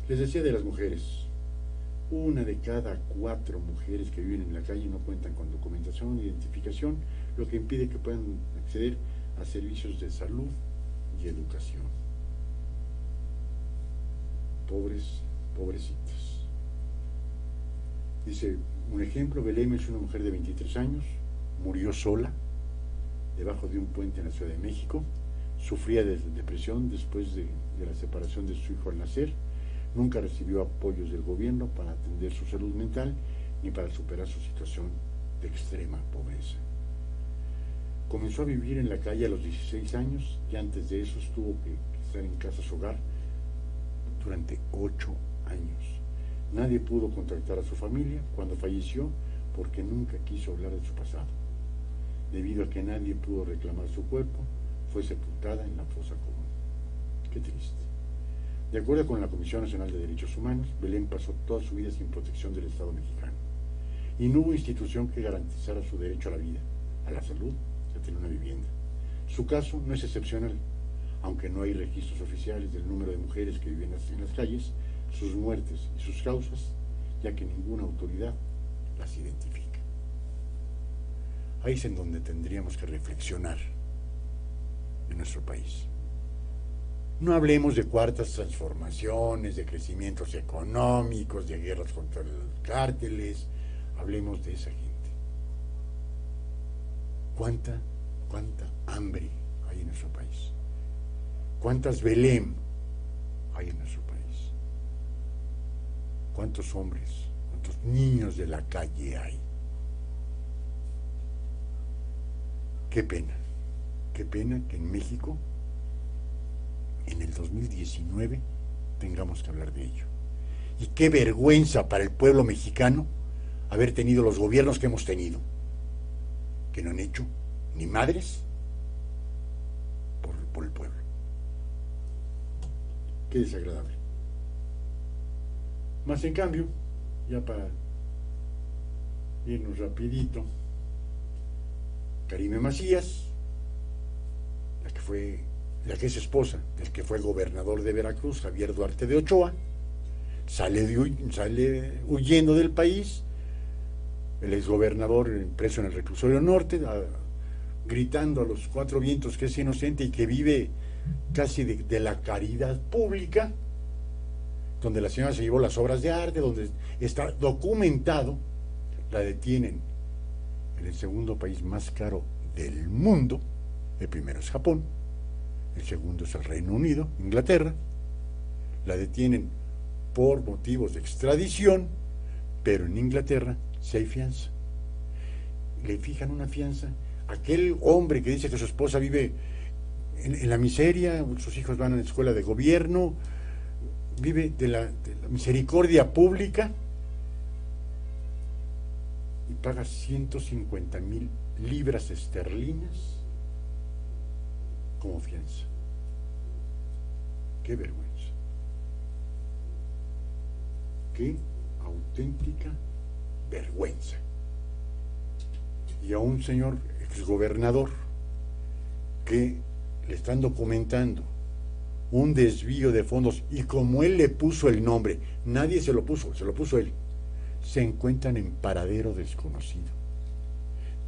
Les decía de las mujeres. 1 de cada 4 mujeres que viven en la calle no cuentan con documentación e identificación, lo que impide que puedan acceder a servicios de salud y educación. Pobrecitas. Dice, un ejemplo, Belém es una mujer de 23 años, murió sola, debajo de un puente en la Ciudad de México, sufría de depresión después de la separación de su hijo al nacer, nunca recibió apoyos del gobierno para atender su salud mental ni para superar su situación de extrema pobreza. Comenzó a vivir en la calle a los 16 años y antes de eso tuvo que estar en casas hogar durante 8 años. Nadie pudo contactar a su familia cuando falleció porque nunca quiso hablar de su pasado. Debido a que nadie pudo reclamar su cuerpo, fue sepultada en la fosa común. Qué triste. De acuerdo con la Comisión Nacional de Derechos Humanos, Belém pasó toda su vida sin protección del Estado mexicano. Y no hubo institución que garantizara su derecho a la vida, a la salud y a tener una vivienda. Su caso no es excepcional, aunque no hay registros oficiales del número de mujeres que viven en las calles, sus muertes y sus causas, ya que ninguna autoridad las identifica. Ahí es en donde tendríamos que reflexionar en nuestro país. No hablemos de cuartas transformaciones, de crecimientos económicos, de guerras contra los cárteles, hablemos de esa gente. ¿Cuánta hambre hay en nuestro país? ¿Cuántas Belém hay en nuestro país? ¿Cuántos hombres, cuántos niños de la calle hay? Qué pena que en México, en el 2019, tengamos que hablar de ello. Y qué vergüenza para el pueblo mexicano haber tenido los gobiernos que hemos tenido, que no han hecho ni madres por el pueblo. Qué desagradable. Más en cambio, ya para irnos rapidito, Karime Macías, la que es esposa del que fue gobernador de Veracruz, Javier Duarte de Ochoa, sale huyendo del país, el exgobernador preso en el reclusorio norte, gritando a los 4 vientos que es inocente y que vive casi de la caridad pública, donde la señora se llevó las obras de arte, donde está documentado, la detienen en el segundo país más caro del mundo. El primero es Japón, el segundo es el Reino Unido, Inglaterra. La detienen por motivos de extradición, pero en Inglaterra sí hay fianza. Le fijan una fianza. Aquel hombre que dice que su esposa vive en la miseria, sus hijos van a la escuela de gobierno, vive de la misericordia pública y paga 150,000 libras esterlinas como fianza. Qué vergüenza. Qué auténtica vergüenza. Y a un señor exgobernador que le están documentando un desvío de fondos, y como él le puso el nombre, nadie se lo puso él, se encuentran en paradero desconocido.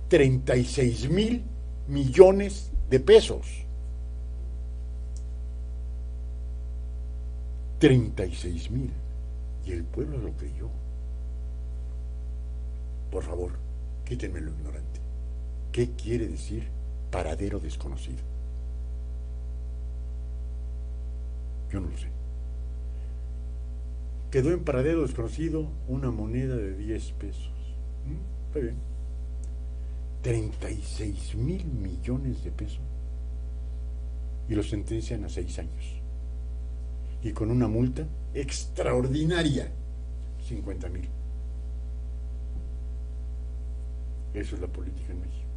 36,000 millones de pesos. 36,000. Y el pueblo lo creyó. Por favor, quítenme lo ignorante. ¿Qué quiere decir paradero desconocido? Yo no lo sé. Quedó en paradero desconocido una moneda de 10 pesos. Está bien. 36,000 millones de pesos. Y lo sentencian a 6 años. Y con una multa extraordinaria, 50,000. Eso es la política en México.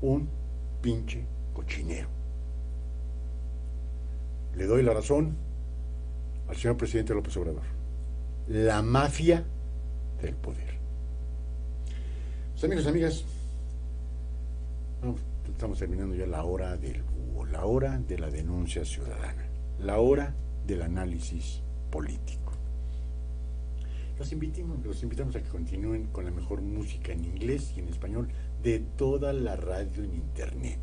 Un pinche cochinero. Le doy la razón al señor presidente López Obrador. La mafia del poder. Pues, amigos y amigas, estamos terminando ya la hora del búho, la hora de la denuncia ciudadana, la hora del análisis político. Los invitamos a que continúen con la mejor música en inglés y en español de toda la radio en internet.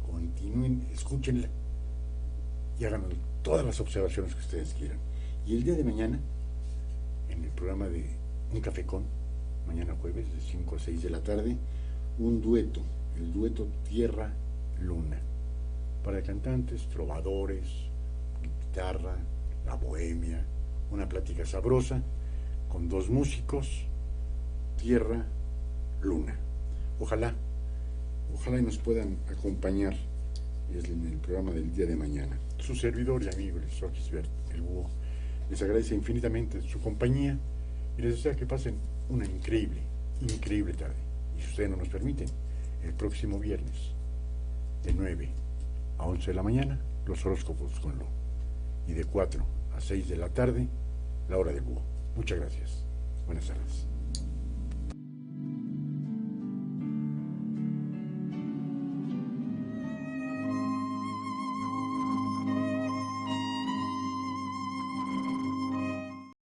Continúen, escúchenla y hagan todas las observaciones que ustedes quieran. Y el día de mañana, en el programa de Un Café Con, mañana jueves de 5 a 6 de la tarde, un dueto, el dueto Tierra Luna, para cantantes, trovadores, guitarra, la bohemia, una plática sabrosa con 2 músicos, Tierra Luna. Ojalá y nos puedan acompañar en el programa del día de mañana. Su servidor y amigo, el Sr. Gisbert, el búho, les agradece infinitamente su compañía y les desea que pasen una increíble tarde. Y si ustedes no nos permiten, el próximo viernes, de 9 a 11 de la mañana, los horóscopos con Lo. Y de 4 a 6 de la tarde, la hora del búho. Muchas gracias. Buenas tardes.